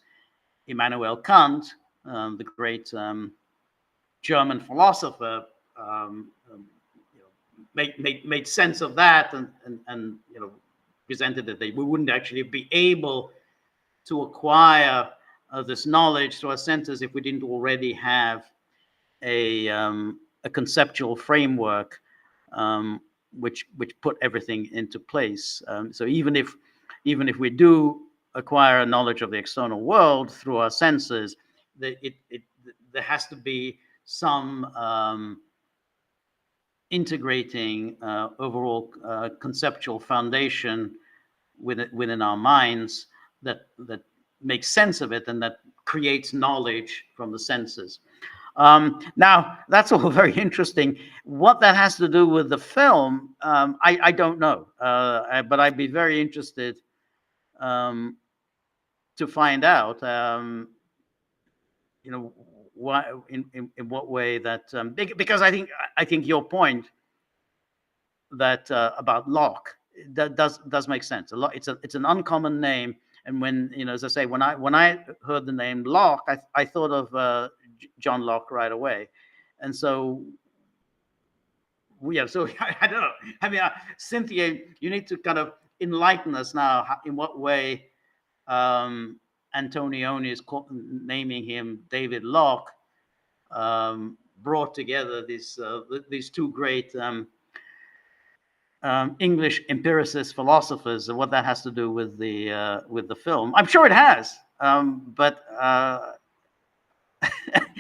Immanuel Kant, the great German philosopher, made sense of that, and presented that we wouldn't actually be able to acquire this knowledge through our senses if we didn't already have a conceptual framework which put everything into place. So even if we do acquire a knowledge of the external world through our senses, there has to be some integrating overall conceptual foundation within our minds that makes sense of it, and that creates knowledge from the senses. Now, that's all very interesting. What that has to do with the film, I don't know. But I'd be very interested um, to find out, why, in what way that, because I think your point that about Locke, that does make sense. A lot. It's an uncommon name, and when, as I say, when I heard the name Locke, I thought of John Locke right away, and so yeah. So I don't know. I mean, Cynthia, you need to kind of enlighten us now. In what way Antonioni is naming him David Locke brought together these two great English empiricist philosophers, and what that has to do with the film. I'm sure it has, but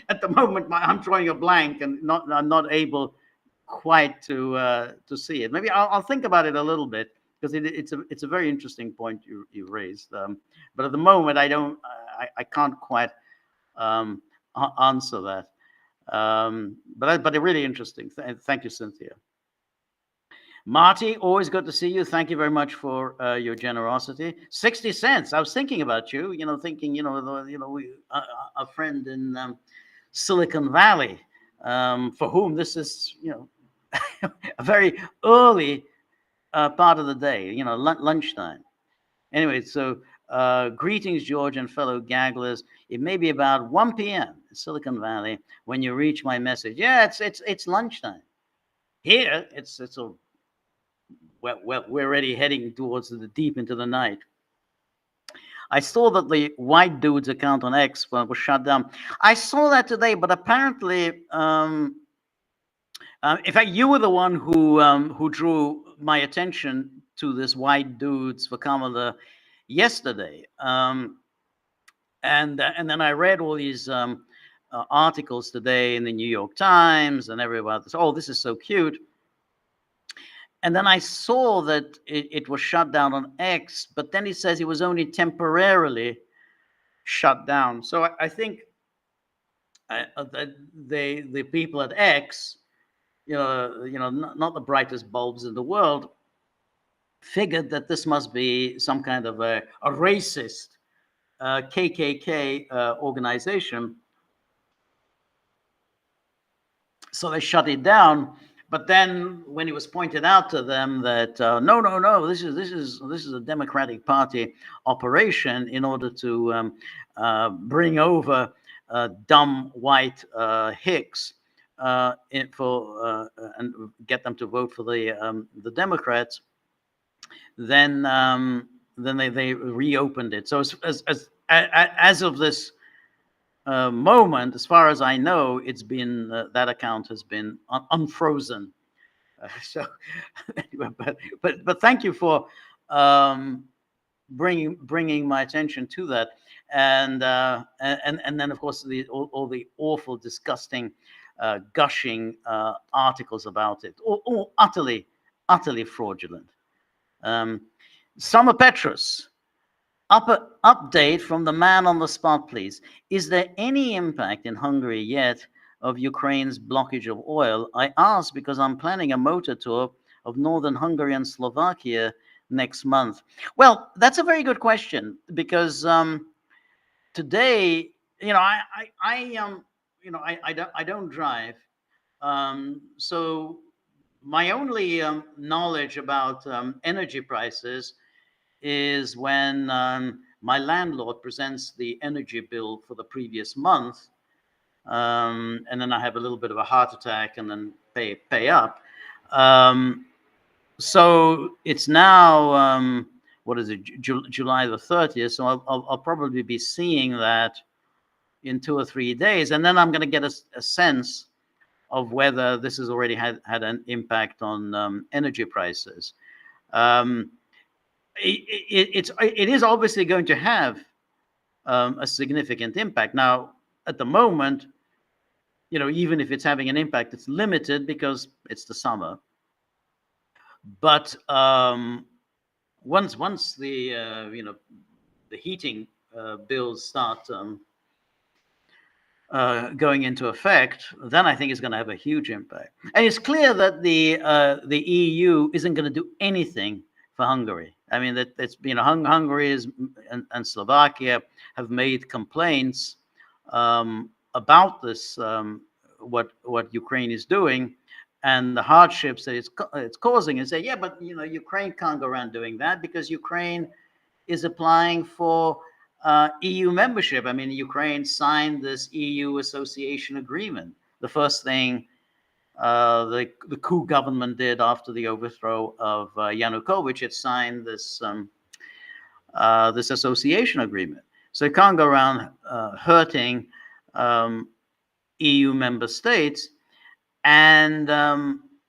at the moment I'm drawing a blank, and I'm not able quite to see it. Maybe I'll think about it a little bit, because it's a very interesting point you raised. But at the moment I can't quite answer that. But really interesting. Thank you, Cynthia. Marty, always good to see you. Thank you very much for your generosity. 60 cents. I was thinking about you. Thinking, a friend in Silicon Valley, for whom this is, a very early part of the day. Lunchtime. Anyway, so greetings, George and fellow Gagglers. It may be about 1 p.m. in Silicon Valley when you reach my message. Yeah, it's lunchtime. Here, it's a well, we're already heading towards the deep into the night. I saw that the White Dude's account on X was shut down. I saw that today, but apparently, in fact, you were the one who drew my attention to this White Dudes for Kamala yesterday, and then I read all these articles today in the New York Times and everywhere. Oh, this is so cute. And then I saw that it was shut down on X, but then it says it was only temporarily shut down. So I think that the people at X, not the brightest bulbs in the world, figured that this must be some kind of a racist KKK organization. So they shut it down. But then, when it was pointed out to them that no, this is a Democratic Party operation in order to bring over dumb white hicks and get them to vote for the Democrats, then they reopened it. So as of this moment, as far as I know, it's been that account has been unfrozen. So, but thank you for bringing my attention to that, and then of course all the awful, disgusting, gushing articles about it, all utterly fraudulent. Summer Petrus. Update from the man on the spot, please. Is there any impact in Hungary yet of Ukraine's blockage of oil? I ask because I'm planning a motor tour of northern Hungary and Slovakia next month. Well, that's a very good question, because today, I don't drive, so my only knowledge about energy prices is when my landlord presents the energy bill for the previous month, and then I have a little bit of a heart attack and then pay up. So it's now what is it, July the 30th? So I'll probably be seeing that in 2 or 3 days, and then I'm going to get a sense of whether this has already had an impact on energy prices. It is obviously going to have a significant impact. Now, at the moment, even if it's having an impact, it's limited because it's the summer. But once the the heating bills start going into effect, then I think it's going to have a huge impact. And it's clear that the EU isn't going to do anything for Hungary. I mean, that it's Hungary is, and Slovakia have made complaints about this, what Ukraine is doing, and the hardships that it's causing, and say, yeah, but Ukraine can't go around doing that because Ukraine is applying for EU membership. I mean, Ukraine signed this EU association agreement. The first thing the coup government did after the overthrow of Yanukovych, it signed this association agreement. So it can't go around hurting EU member states. And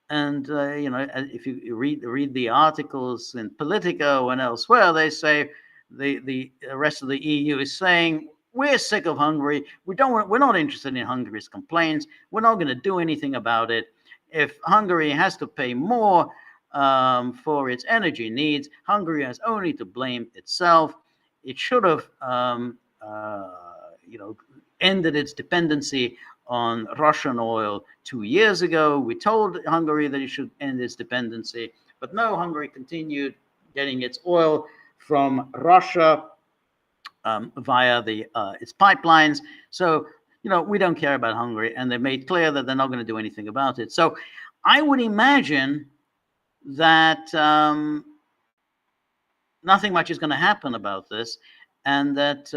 if you read the articles in Politico and elsewhere, they say the rest of the EU is saying we're sick of Hungary. We're not interested in Hungary's complaints. We're not going to do anything about it. If Hungary has to pay more for its energy needs, Hungary has only to blame itself. It should have ended its dependency on Russian oil 2 years ago. We told Hungary that it should end its dependency, but no, Hungary continued getting its oil from Russia via its pipelines. So, we don't care about Hungary, and they made clear that they're not going to do anything about it. So I would imagine that nothing much is going to happen about this, and that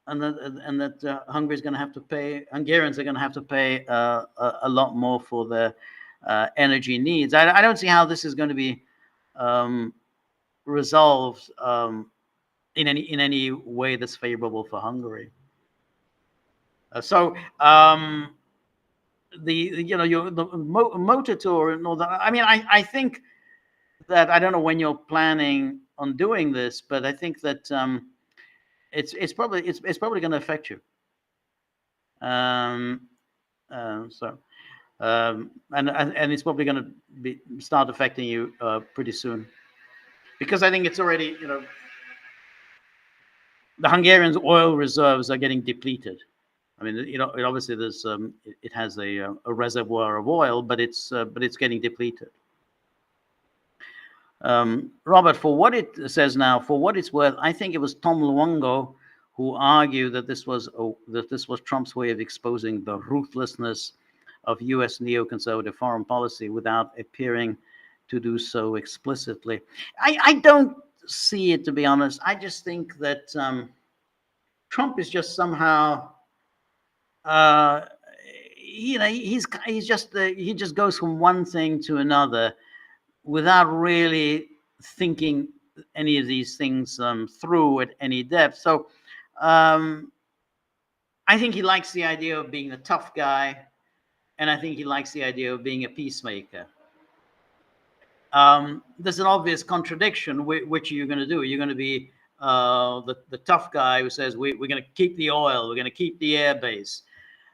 Hungary is going to have to pay. Hungarians are going to have to pay a lot more for their energy needs. I don't see how this is going to be resolved in any way that's favorable for Hungary. The motor tour and all that. I mean, I think that I don't know when you're planning on doing this, but I think that it's probably going to affect you. And it's probably going to start affecting you pretty soon, because I think it's already the Hungarians' oil reserves are getting depleted. I mean, obviously there's it has a reservoir of oil, but it's getting depleted. Robert, for what it says now, for what it's worth, I think it was Tom Luongo who argued that this was Trump's way of exposing the ruthlessness of U.S. neoconservative foreign policy without appearing to do so explicitly. I don't see it, to be honest. I just think that Trump is just somehow, he just goes from one thing to another without really thinking any of these things through at any depth. So I think he likes the idea of being a tough guy, and I think he likes the idea of being a peacemaker. There's an obvious contradiction. Which are you going to do? Are you going to be the tough guy who says we're going to keep the oil, we're going to keep the air base,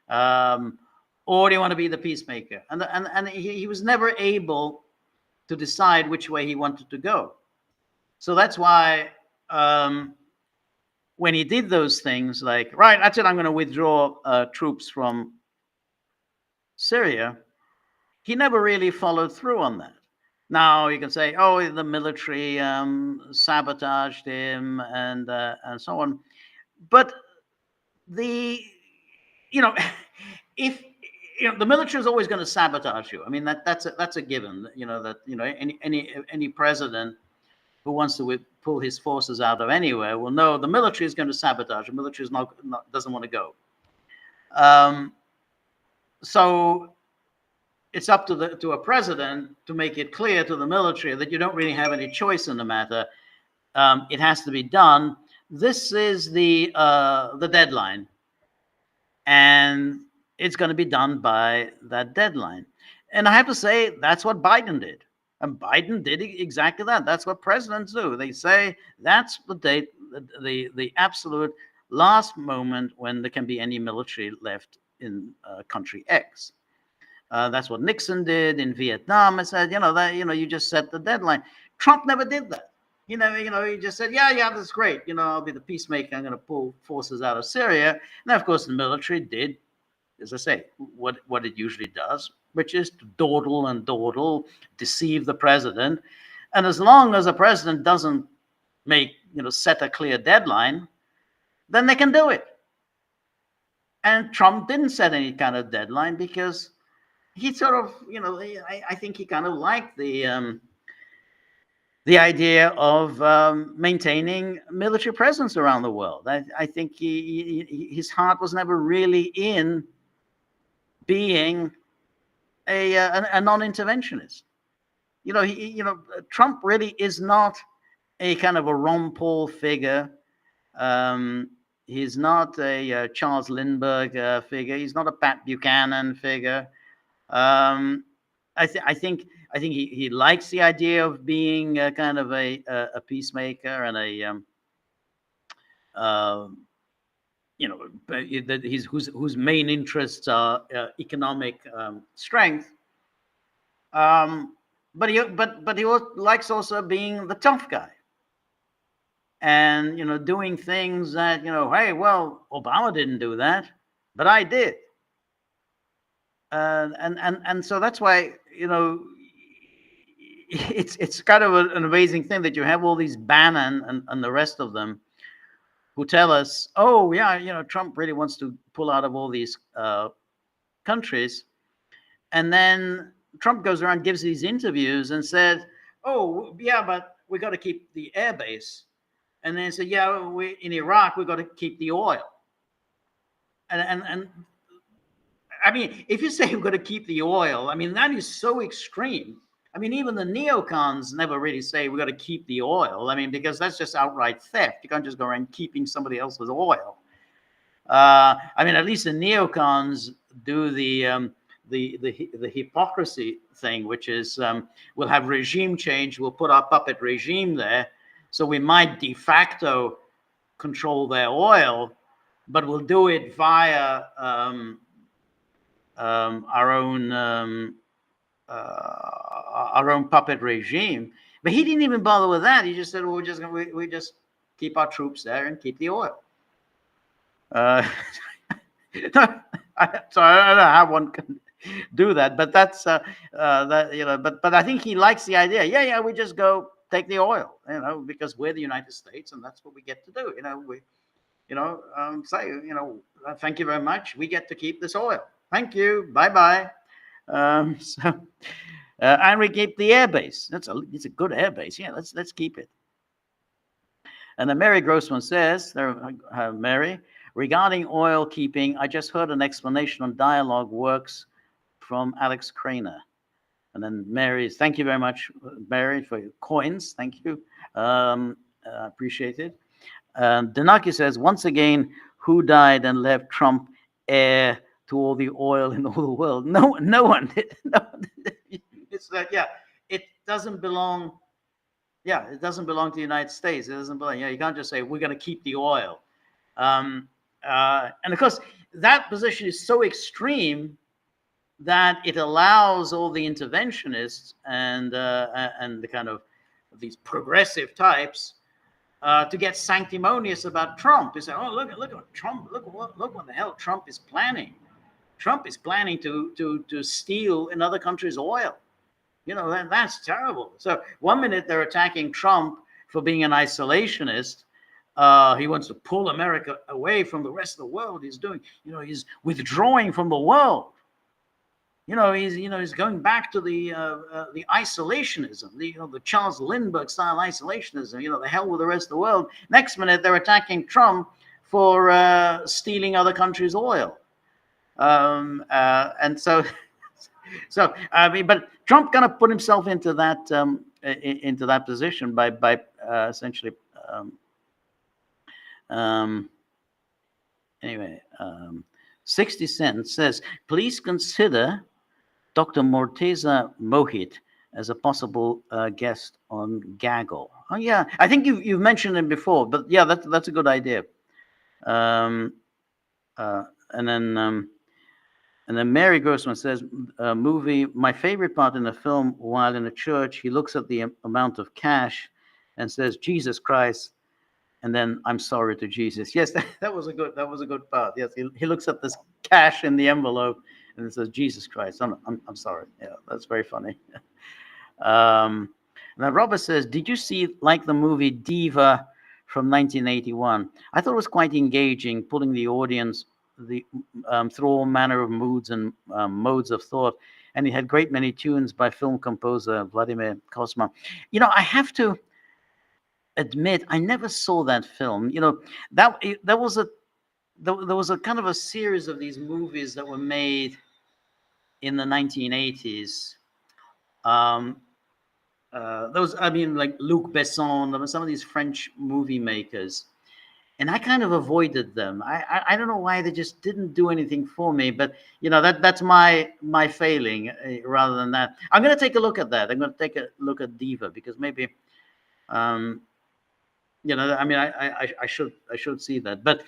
or do you want to be the peacemaker? And he was never able to decide which way he wanted to go. So that's why when he did those things, like, right, that's it, I'm going to withdraw troops from Syria, he never really followed through on that. Now you can say, oh, the military sabotaged him and so on, but if the military is always going to sabotage you. I mean, that's a given. Any president who wants to pull his forces out of anywhere will know the military is going to sabotage. The military is doesn't want to go. So it's up to a president to make it clear to the military that you don't really have any choice in the matter. It has to be done. This is the deadline, and it's going to be done by that deadline. And I have to say, that's what Biden did. And Biden did exactly that. That's what presidents do. They say that's the date, the absolute last moment when there can be any military left in country X. That's what Nixon did in Vietnam. I said, you just set the deadline. Trump never did that. He just said, yeah, that's great. I'll be the peacemaker. I'm going to pull forces out of Syria. And of course, the military did, as I say, what it usually does, which is to dawdle, deceive the president. And as long as the president doesn't set a clear deadline, then they can do it. And Trump didn't set any kind of deadline because he sort of, I think he kind of liked the idea of maintaining military presence around the world. I think his heart was never really in being a non-interventionist. Trump really is not a kind of a Ron Paul figure. He's not a Charles Lindbergh figure. He's not a Pat Buchanan figure. I think he likes the idea of being kind of a peacemaker and whose main interests are economic strength. But he likes also being the tough guy, and doing things that hey, well, Obama didn't do that, but I did. And so that's why it's kind of an amazing thing that you have all these Bannon and the rest of them who tell us, oh yeah, Trump really wants to pull out of all these countries, and then Trump goes around, gives these interviews, and said, oh yeah, but we got to keep the air base, and then say, yeah, we in Iraq we got to keep the oil, and I mean, if you say we're going to keep the oil, I mean, that is so extreme. I mean, even the neocons never really say we're going to keep the oil. I mean, because that's just outright theft. You can't just go around keeping somebody else's oil. I mean, at least the neocons do the hypocrisy thing, which is we'll have regime change. We'll put our puppet regime there. So we might de facto control their oil, but we'll do it via our own puppet regime. But he didn't even bother with that. He just said, well, we just keep our troops there and keep the oil. So I don't know how one can do that, but that's that, but I think he likes the idea. Yeah, we just go take the oil, because we're the United States and that's what we get to do. Say, thank you very much. We get to keep this oil. Thank you. Bye-bye. And we keep the airbase. It's a good airbase. Yeah, let's keep it. And then Mary Grossman says, Mary, regarding oil keeping, I just heard an explanation on dialogue works from Alex Craner. And then Mary, thank you very much, Mary, for your coins. Thank you. Appreciate it. Danaki says, once again, who died and left Trump heir to all the oil in all the world? No one did. It's it doesn't belong. Yeah, it doesn't belong to the United States. It doesn't belong. You can't just say we're going to keep the oil. And of course, that position is so extreme that it allows all the interventionists and the kind of these progressive types to get sanctimonious about Trump. They say, "Oh, look at Trump! Look what the hell Trump is planning. Trump is planning to steal another country's oil. That's terrible." So one minute they're attacking Trump for being an isolationist. He wants to pull America away from the rest of the world. He's withdrawing from the world. He's going back to the isolationism, the Charles Lindbergh style isolationism. The hell with the rest of the world. Next minute they're attacking Trump for stealing other countries' oil, and so I mean, but Trump kind of put himself into that position by essentially. Anyway, 60 Cent says, please consider Dr. Morteza Mohit as a possible guest on Gaggle. Oh yeah, I think you've mentioned him before, but yeah, that's a good idea. And then Mary Grossman says, movie, my favorite part in the film, while in a church, he looks at the amount of cash and says, Jesus Christ, and then I'm sorry to Jesus. Yes, that was a good part. Yes, he looks at this cash in the envelope and it says, Jesus Christ, I'm sorry. Yeah, that's very funny. Now Robert says, did you see like the movie Diva from 1981? I thought it was quite engaging, pulling the audience through all manner of moods and modes of thought. And it had great many tunes by film composer Vladimir Kosma. I have to admit, I never saw that film. That was a there was a kind of a series of these movies that were made in the 1980s. Um, I mean, like Luc Besson, there were some of these French movie makers, and I kind of avoided them. I don't know why, they just didn't do anything for me. But that's my failing. Rather than that, I'm going to take a look at that. I'm going to take a look at Diva, because maybe, I mean, I should see that. But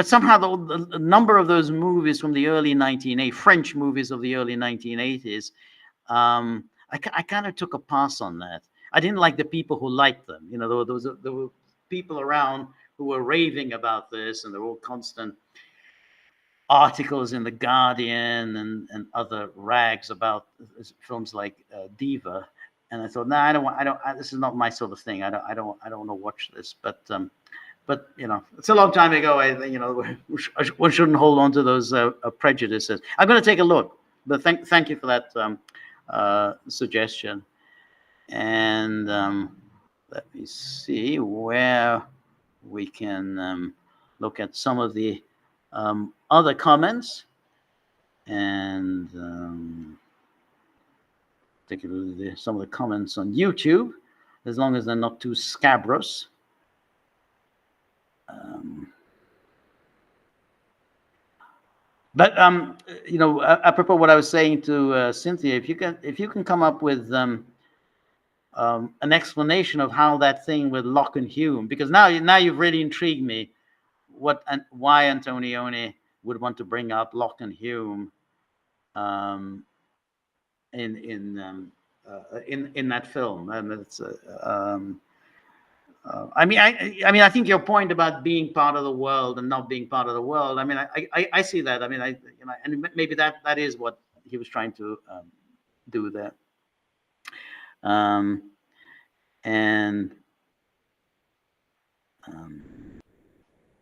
somehow the number of those movies from the early 1980s, French movies of the early 1980s, I kind of took a pass on that. I didn't like the people who liked them. There were people around who were raving about this, and there were all constant articles in the Guardian and other rags about films like Diva. And I thought, no, this is not my sort of thing. I don't want to watch this. But it's a long time ago. One shouldn't hold on to those prejudices. I'm going to take a look. But thank you for that suggestion. And let me see where we can look at some of the other comments, and particularly some of the comments on YouTube, as long as they're not too scabrous. But apropos what I was saying to Cynthia, if you can come up with an explanation of how that thing with Locke and Hume, because now you've really intrigued me, why Antonioni would want to bring up Locke and Hume in that film. And it's I mean, I think your point about being part of the world and not being part of the world. I mean, I see that. I mean, and maybe that is what he was trying to do there.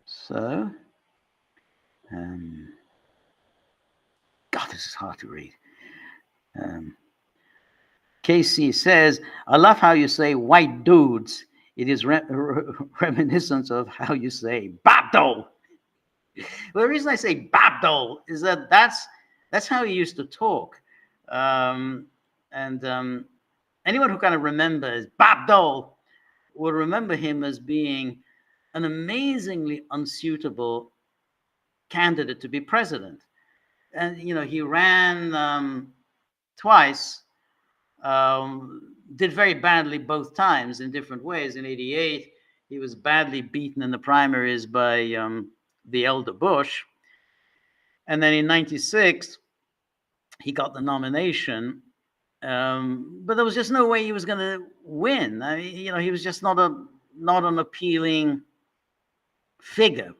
So, God, this is hard to read. KC says, I love how you say white dudes. It is reminiscent of how you say Babdo. Well, the reason I say Babdo is that's how he used to talk. And anyone who kind of remembers Babdo will remember him as being an amazingly unsuitable candidate to be president. And, he ran twice, did very badly both times in different ways. In 88, he was badly beaten in the primaries by the elder Bush. And then in 96, he got the nomination. But there was just no way he was going to win. I mean, he was just not an appealing figure.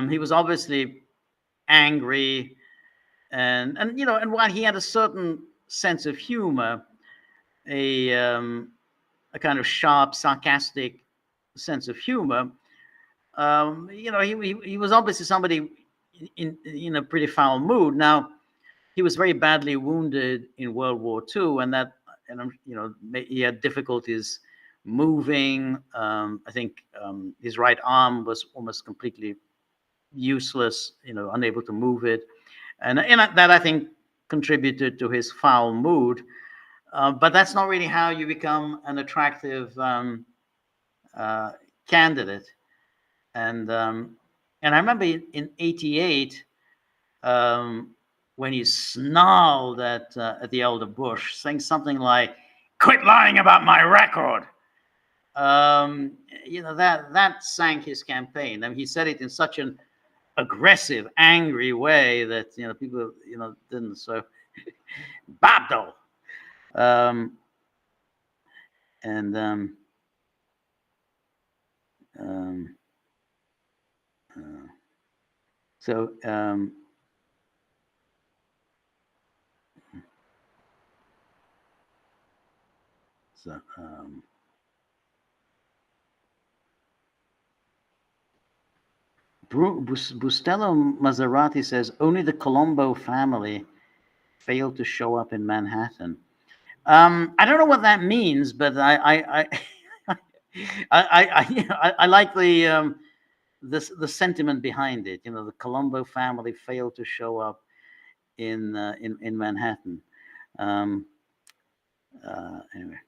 He was obviously angry, and while he had a certain sense of humor, a kind of sharp, sarcastic sense of humor, he was obviously somebody in a pretty foul mood. Now, he was very badly wounded in World War II, he had difficulties moving. I think his right arm was almost completely useless, unable to move it, and that, I think, contributed to his foul mood. But that's not really how you become an attractive candidate. And I remember in 88, when he snarled at the elder Bush, saying something like, "Quit lying about my record." That sank his campaign. I mean, he said it in such an aggressive, angry way that people didn't. So Babdo. Um, so so Bustelo Maserati says only the Colombo family failed to show up in Manhattan. I don't know what that means, but I like the sentiment behind it. You know, the Colombo family failed to show up in Manhattan. Um, anyway.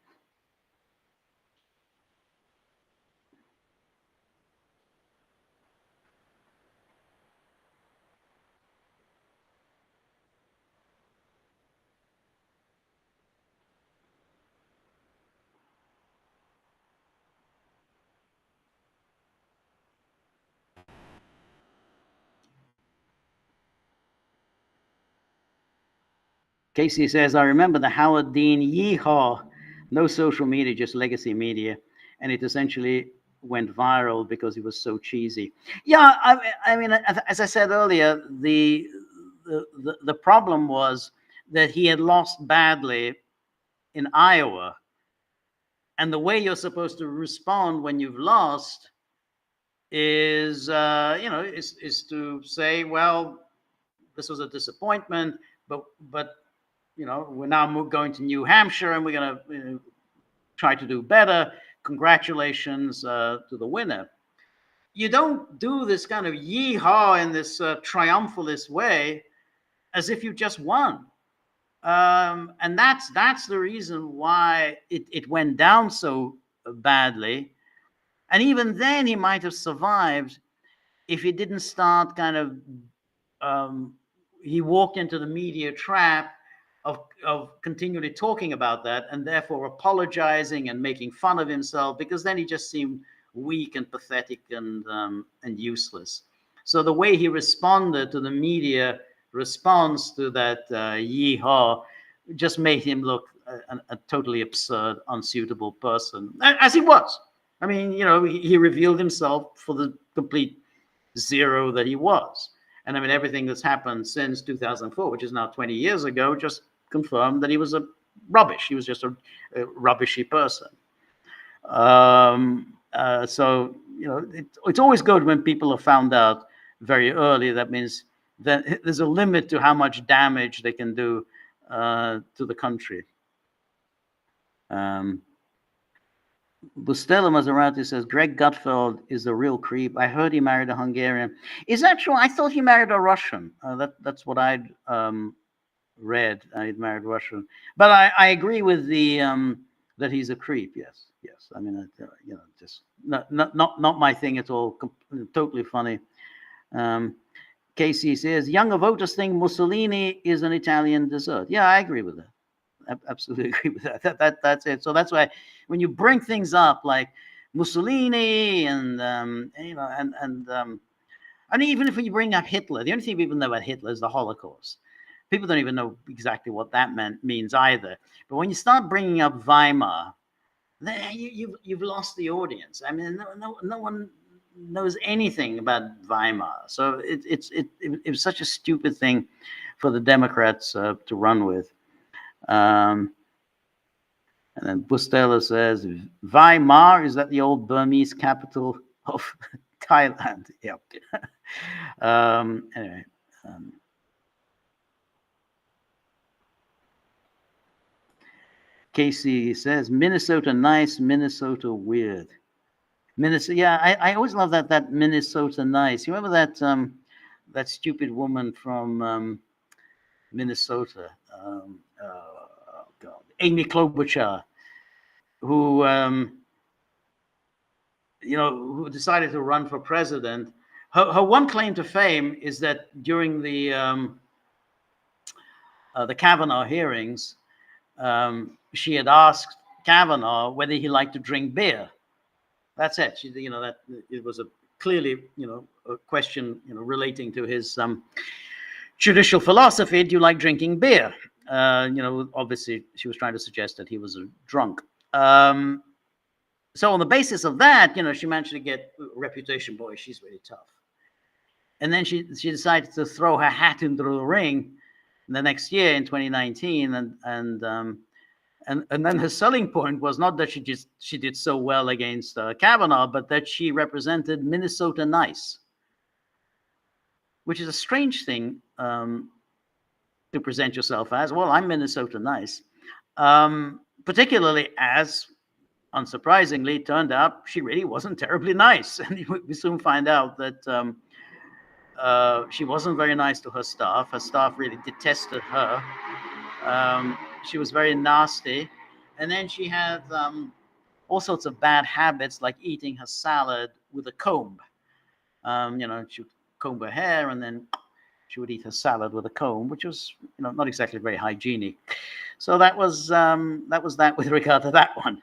Casey says, I remember the Howard Dean yeehaw, no social media, just legacy media. And it essentially went viral because it was so cheesy. Yeah, I mean, as I said earlier, the problem was that he had lost badly in Iowa. And the way you're supposed to respond when you've lost is, is to say, well, this was a disappointment, but we're now going to New Hampshire and we're going to try to do better. Congratulations to the winner. You don't do this kind of yeehaw in this triumphalist way as if you just won. And that's the reason why it went down so badly. And even then, he might have survived if he didn't start kind of he walked into the media trap of continually talking about that and therefore apologizing and making fun of himself, because then he just seemed weak and pathetic and useless. So the way he responded to the media response to that yeehaw just made him look a totally absurd, unsuitable person, as he was. I mean, he revealed himself for the complete zero that he was. And I mean, everything that's happened since 2004, which is now 20 years ago, just confirmed that he was a rubbish. He was just a rubbishy person. So, it's always good when people are found out very early. That means that there's a limit to how much damage they can do to the country. Bustelo Maserati says Greg Gutfeld is a real creep. I heard he married a Hungarian. Is that true? I thought he married a Russian. That's what I'd read. I'd married Russian, but I agree with the that he's a creep. Yes. I mean, just not my thing at all. Totally funny. Casey says younger voters think Mussolini is an Italian dessert. Yeah, I agree with that. Absolutely agree with that. That's it. So that's why when you bring things up like Mussolini and even if you bring up Hitler, the only thing people know about Hitler is the Holocaust. People don't even know exactly what that means either. But when you start bringing up Weimar, then you've lost the audience. I mean, no one knows anything about Weimar. So it was such a stupid thing for the Democrats to run with. And then Bustelo says, Weimar, is that the old Burmese capital of Thailand? Yep. Anyway. Casey says, Minnesota nice, Minnesota weird. Minnesota, yeah, I always love that Minnesota nice. You remember that stupid woman from Minnesota? God, Amy Klobuchar, who who decided to run for president. Her one claim to fame is that during the Kavanaugh hearings, she had asked Kavanaugh whether he liked to drink beer. That's it. That it was clearly a question relating to his judicial philosophy. Do you like drinking beer? Obviously she was trying to suggest that he was a drunk. So on the basis of that, she managed to get a reputation. Boy, she's really tough. And then she decided to throw her hat into the ring the next year in 2019, and then her selling point was not that she did so well against Kavanaugh, but that she represented Minnesota nice, which is a strange thing to present yourself as. Well, I'm Minnesota nice, particularly as, unsurprisingly, it turned out she really wasn't terribly nice, and we soon find out that she wasn't very nice to her staff. Her staff really detested her. She was very nasty, and then she had all sorts of bad habits, like eating her salad with a comb. She would comb her hair, and then she would eat her salad with a comb, which was, not exactly very hygienic. So that was that with regard to that one.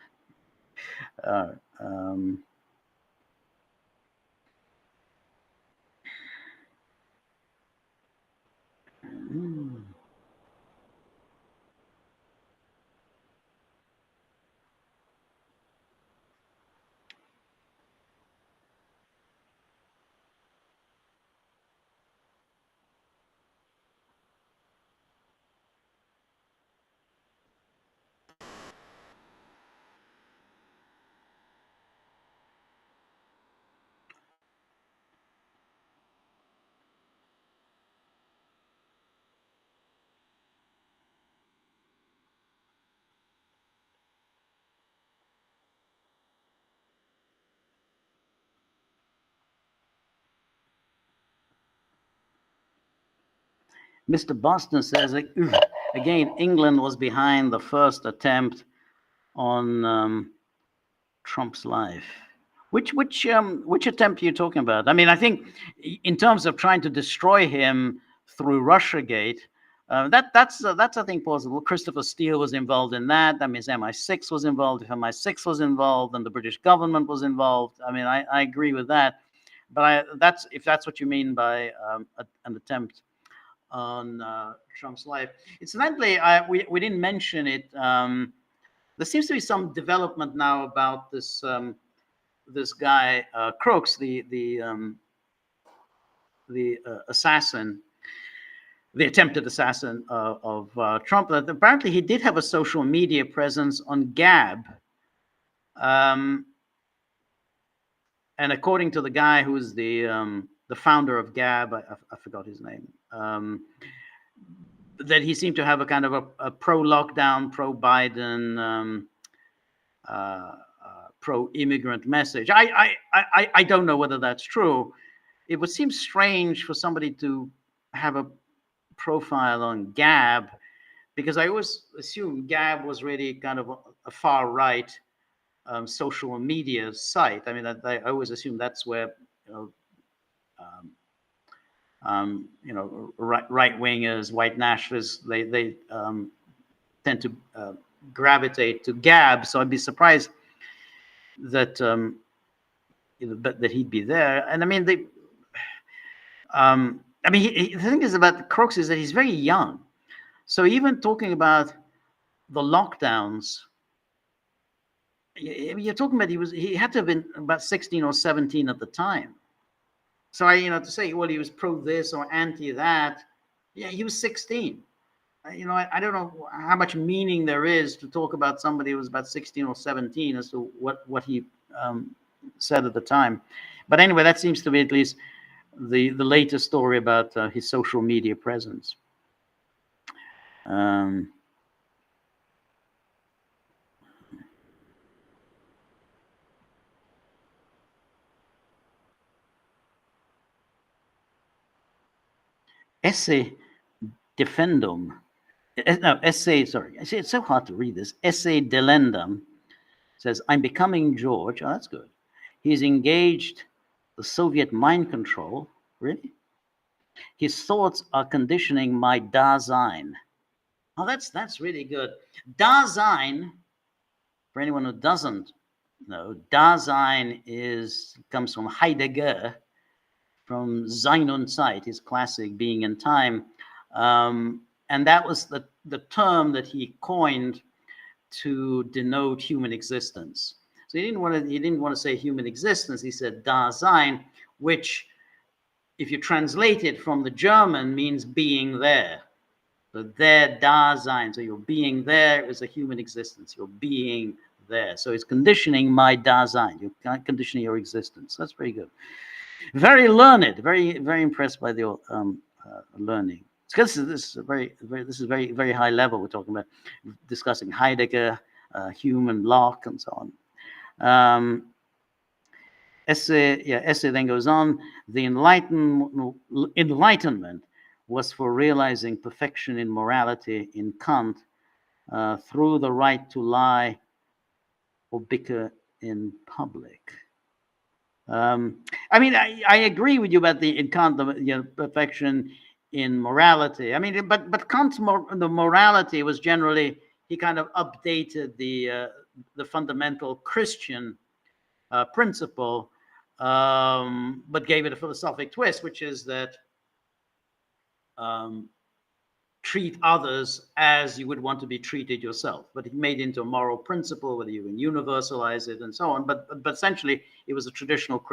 Mr. Boston says, again, England was behind the first attempt on Trump's life. Which attempt are you talking about? I mean, I think in terms of trying to destroy him through Russiagate, that's I think possible. Christopher Steele was involved in that. That means MI6 was involved. If MI6 was involved, then the British government was involved. I mean, I agree with that. But if that's what you mean by an attempt on Trump's life. Incidentally, we didn't mention it. There seems to be some development now about this this guy Crooks, the assassin, the attempted assassin of Trump. That apparently he did have a social media presence on Gab. And according to the guy who's the founder of Gab, I forgot his name, that he seemed to have a kind of a pro-lockdown, pro-Biden, pro-immigrant message. I don't know whether that's true. It would seem strange for somebody to have a profile on Gab, because I always assumed Gab was really kind of a far-right social media site. I mean, I always assume that's where right wingers, white nationalists, they tend to gravitate to Gab. So I'd be surprised that that he'd be there. And I mean, the thing is about Crooks is that he's very young. So even talking about the lockdowns, you're talking about he had to have been about 16 or 17 at the time. So to say, well, he was pro this or anti that, yeah, he was 16. I don't know how much meaning there is to talk about somebody who was about 16 or 17 as to what he said at the time. But anyway, that seems to be at least the latest story about his social media presence. Esse defendum. No, essay, sorry. It's so hard to read this. Esse delendum says, I'm becoming George. Oh, that's good. He's engaged the Soviet mind control. Really? His thoughts are conditioning my Dasein. Oh, that's really good. Dasein, for anyone who doesn't know, Dasein comes from Heidegger, from Sein und Zeit, his classic Being in Time. And that was the term that he coined to denote human existence. So he didn't want to say human existence. He said Dasein, which, if you translate it from the German, means being there. So der Dasein. So your being there is a human existence. Your being there. So it's conditioning my Dasein. You're conditioning your existence. That's very good. Very learned. Very impressed by the learning. Because this is very high level. We're talking about discussing Heidegger, human Locke, and so on. Essay then goes on. The enlightenment was for realizing perfection in morality in Kant through the right to lie or bicker in public. I mean, I agree with you about in Kant, perfection in morality. I mean, but Kant's the morality was generally, he kind of updated the fundamental Christian principle, but gave it a philosophic twist, which is that treat others as you would want to be treated yourself. But it made into a moral principle, whether you can universalize it and so on. But essentially, it was a traditional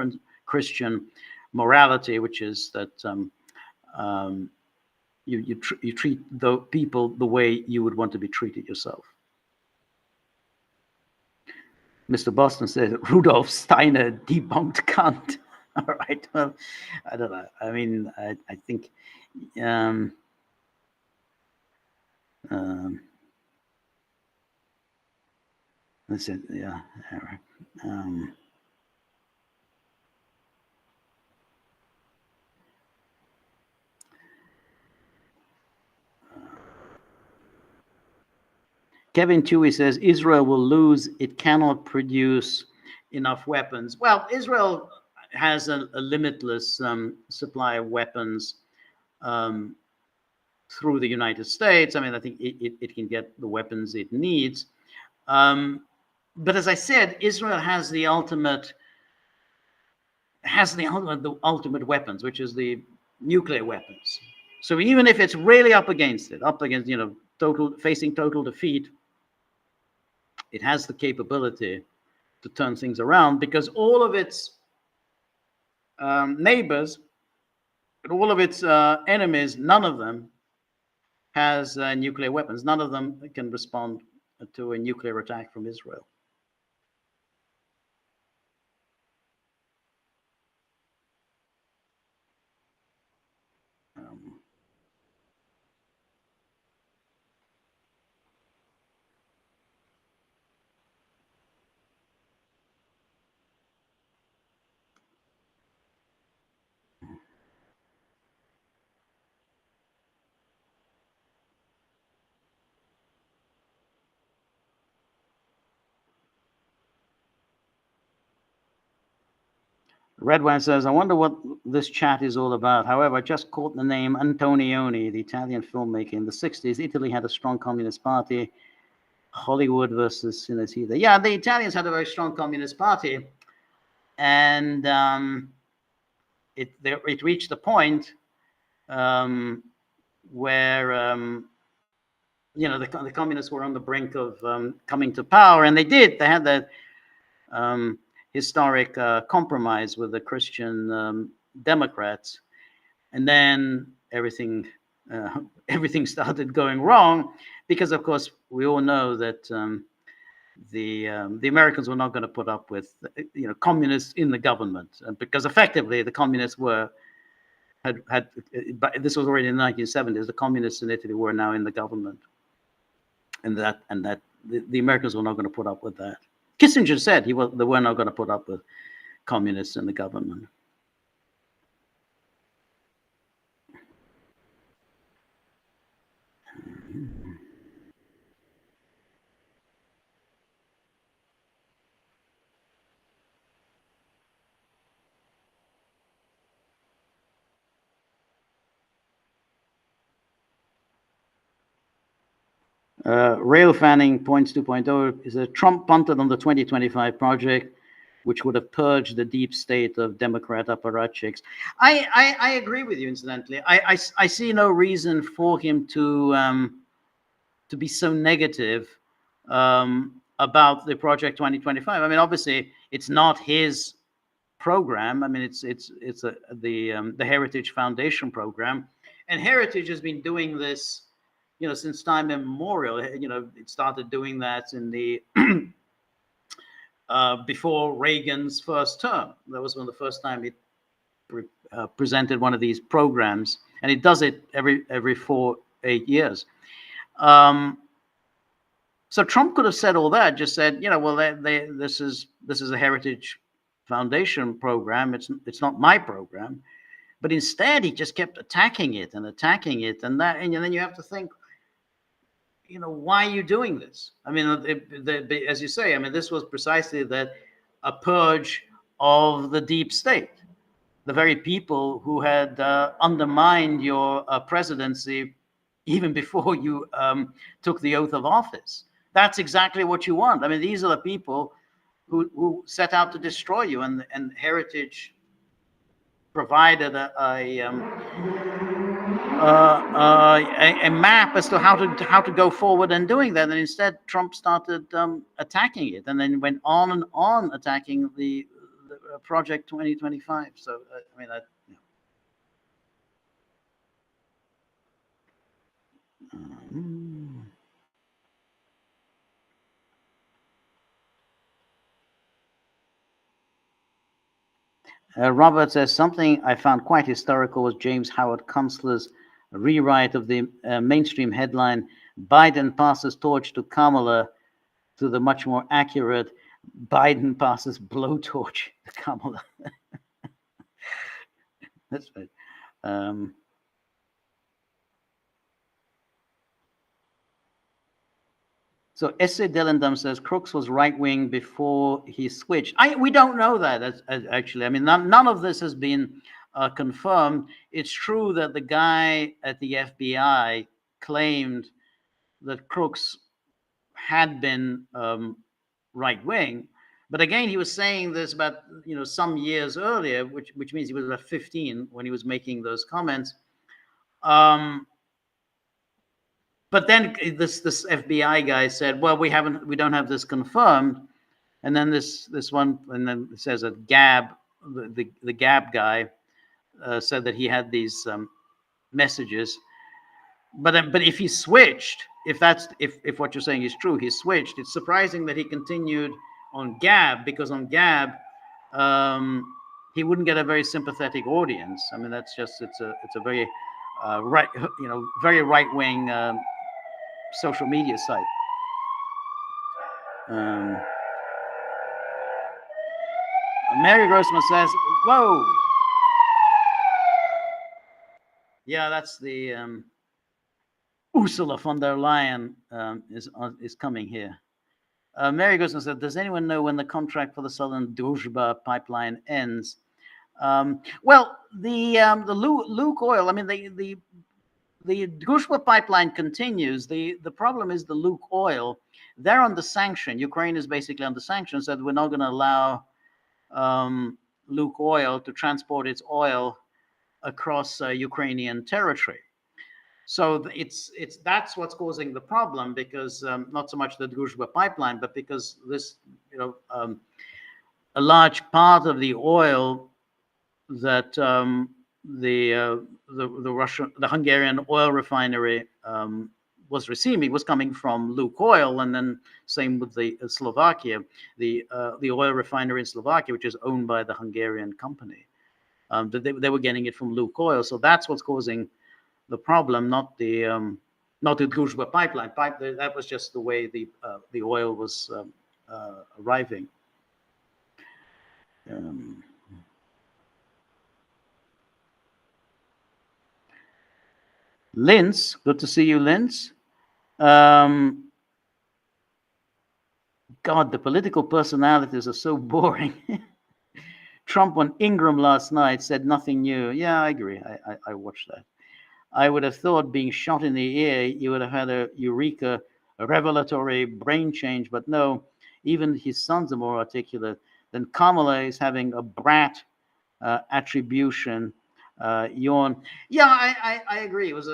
Christian morality, which is that you treat the people the way you would want to be treated yourself. Mr. Boston says Rudolf Steiner debunked Kant. All right. Well, I don't know. I mean, I think. That's it. Yeah. All right. Kevin Chewy says Israel will lose. It cannot produce enough weapons. Well, Israel has a limitless supply of weapons through the United States. I mean, I think it can get the weapons it needs. But as I said, Israel has the ultimate weapons, which is the nuclear weapons. So even if it's really up against facing total defeat, it has the capability to turn things around, because all of its neighbors, all of its enemies, none of them has nuclear weapons. None of them can respond to a nuclear attack from Israel. Redwine says, I wonder what this chat is all about. However, I just caught the name Antonioni, the Italian filmmaker. In the 60s, Italy had a strong communist party. Hollywood versus Cinecittà. Yeah, the Italians had a very strong communist party. And it reached the point where, the communists were on the brink of coming to power. And they did. They had that historic compromise with the Christian Democrats, and then everything started going wrong, because of course we all know that the Americans were not going to put up with communists in the government, because effectively the communists had but this was already in the 1970s. The communists in Italy were now in the government, and that the Americans were not going to put up with that. Kissinger said they were not going to put up with communists in the government. Rail Fanning points 2.0 is a Trump punted on the 2025 project, which would have purged the deep state of Democrat apparatchiks. I agree with you, incidentally. I see no reason for him to be so negative about the Project 2025. I mean, obviously, it's not his program. I mean, it's the Heritage Foundation program, and Heritage has been doing this, since time immemorial. It started doing that in the before Reagan's first term. That was one of the first time it presented one of these programs, and it does it every 4-8 years. So Trump could have said all that, just said, well, this is a Heritage Foundation program. It's not my program. But instead, he just kept attacking it, and then you have to think, why are you doing this? I mean, as you say, I mean, this was precisely a purge of the deep state, the very people who had undermined your presidency even before you took the oath of office. That's exactly what you want. I mean, these are the people who set out to destroy you, and Heritage provided a map as to how to go forward and doing that. And instead, Trump started attacking it, and then went on and on attacking the Project 2025. So I mean, Robert says, something I found quite historical was James Howard Kunstler's rewrite of the mainstream headline, Biden passes torch to Kamala, to the much more accurate, Biden passes blowtorch to Kamala. That's right. So S.A. Dillendam says Crooks was right-wing before he switched. We don't know that, actually. I mean, none of this has been confirmed. It's true that the guy at the FBI claimed that Crooks had been right-wing. But again, he was saying this about, some years earlier, which means he was about 15 when he was making those comments. But then this FBI guy said, "Well, we don't have this confirmed." And then this one, and then it says that Gab, the Gab guy, said that he had these messages. But if he switched, if what you're saying is true, he switched. It's surprising that he continued on Gab, because on Gab, he wouldn't get a very sympathetic audience. I mean, that's just it's a very very right-wing social media site. Mary Grossman says, "Whoa, yeah, that's the Ursula von der Leyen is coming here." Mary Grossman said, "Does anyone know when the contract for the Southern Druzhba pipeline ends?" Well, the Luke Oil. I mean, the Druzhba pipeline continues. The problem is the Luke Oil. They're under sanction. Ukraine is basically under sanctions, so we're not going to allow Luke Oil to transport its oil across Ukrainian territory. So that's what's causing the problem, because not so much the Druzhba pipeline, but because this, a large part of the oil that the Hungarian oil refinery was receiving was coming from Luke Oil, and then same with the Slovakia, the oil refinery in Slovakia, which is owned by the Hungarian company. They were getting it from Luke Oil, so that's what's causing the problem, not the Druzhba pipeline. That was just the way the oil was arriving. Linz, good to see you, Linz. God, the political personalities are so boring. Trump on Ingram last night said nothing new. Yeah, I agree. I watched that. I would have thought, being shot in the ear, you would have had a eureka, a revelatory brain change, but no, even his sons are more articulate. Then Kamala is having a brat attribution. Yawn. Yeah, I agree. It was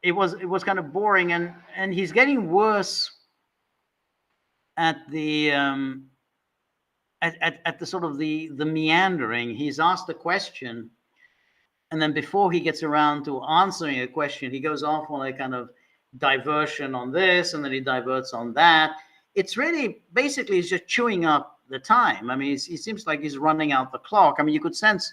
it was kind of boring, and he's getting worse at the at the sort of the meandering. He's asked a question, and then before he gets around to answering a question, he goes off on a kind of diversion on this, and then he diverts on that. It's really basically he's just chewing up the time. I mean, he seems like he's running out the clock. I mean, you could sense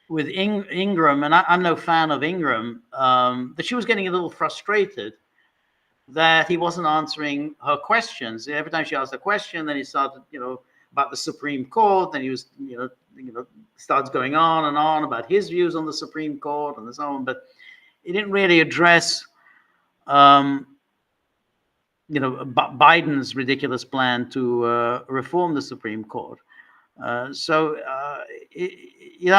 with Ingram, and I'm no fan of Ingram, that she was getting a little frustrated that he wasn't answering her questions. Every time she asked a question, then he started, about the Supreme Court, and he was, starts going on and on about his views on the Supreme Court and so on, but he didn't really address, Biden's ridiculous plan to reform the Supreme Court. But you'd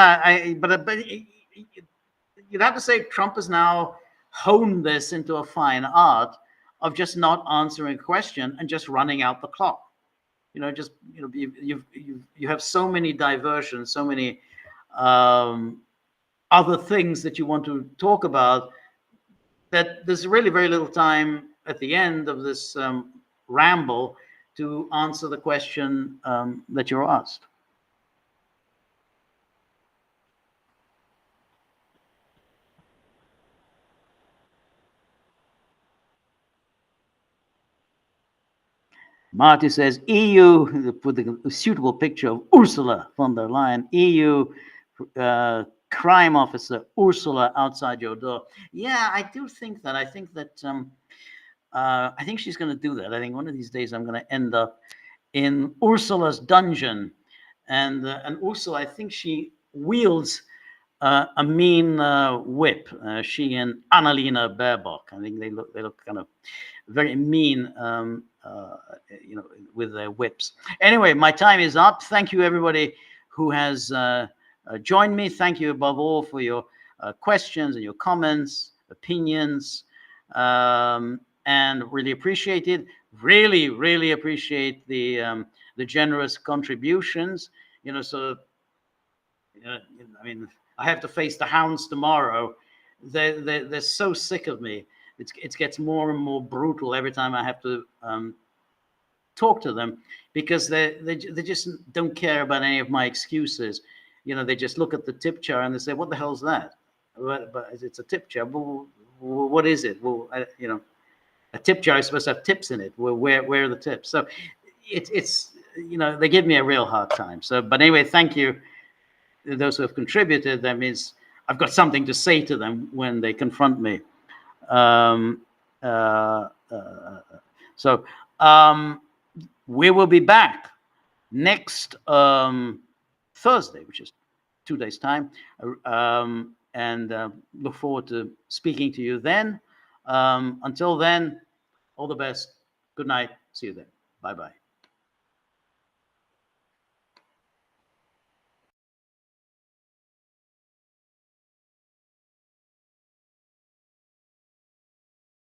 have to say Trump has now honed this into a fine art of just not answering a question and just running out the clock. You have so many diversions, so many other things that you want to talk about, that there's really very little time at the end of this ramble to answer the question that you're asked. Marty says, EU, put the suitable picture of Ursula von der Leyen, EU crime officer Ursula outside your door. Yeah, I do think that. I think that I think she's going to do that. I think one of these days I'm going to end up in Ursula's dungeon, and Ursula, I think she wields a mean whip. She and Annalena Baerbock, I think they look kind of very mean, with their whips. Anyway, my time is up. Thank you, everybody who has joined me. Thank you above all for your questions and your comments, opinions, and really appreciate it. Really appreciate the generous contributions. I mean, I have to face the hounds tomorrow. They're so sick of me. It gets more and more brutal every time I have to talk to them, because they just don't care about any of my excuses. They just look at the tip jar and they say, "What the hell's that?" But it's a tip jar. Well, what is it? Well, a tip jar is supposed to have tips in it. Well, where are the tips? So it's they give me a real hard time. So, but anyway, thank you to those who have contributed. That means I've got something to say to them when they confront me. We will be back next Thursday, which is 2 days' time, and look forward to speaking to you then. Until then, all the best. Good night. See you then. Bye-bye.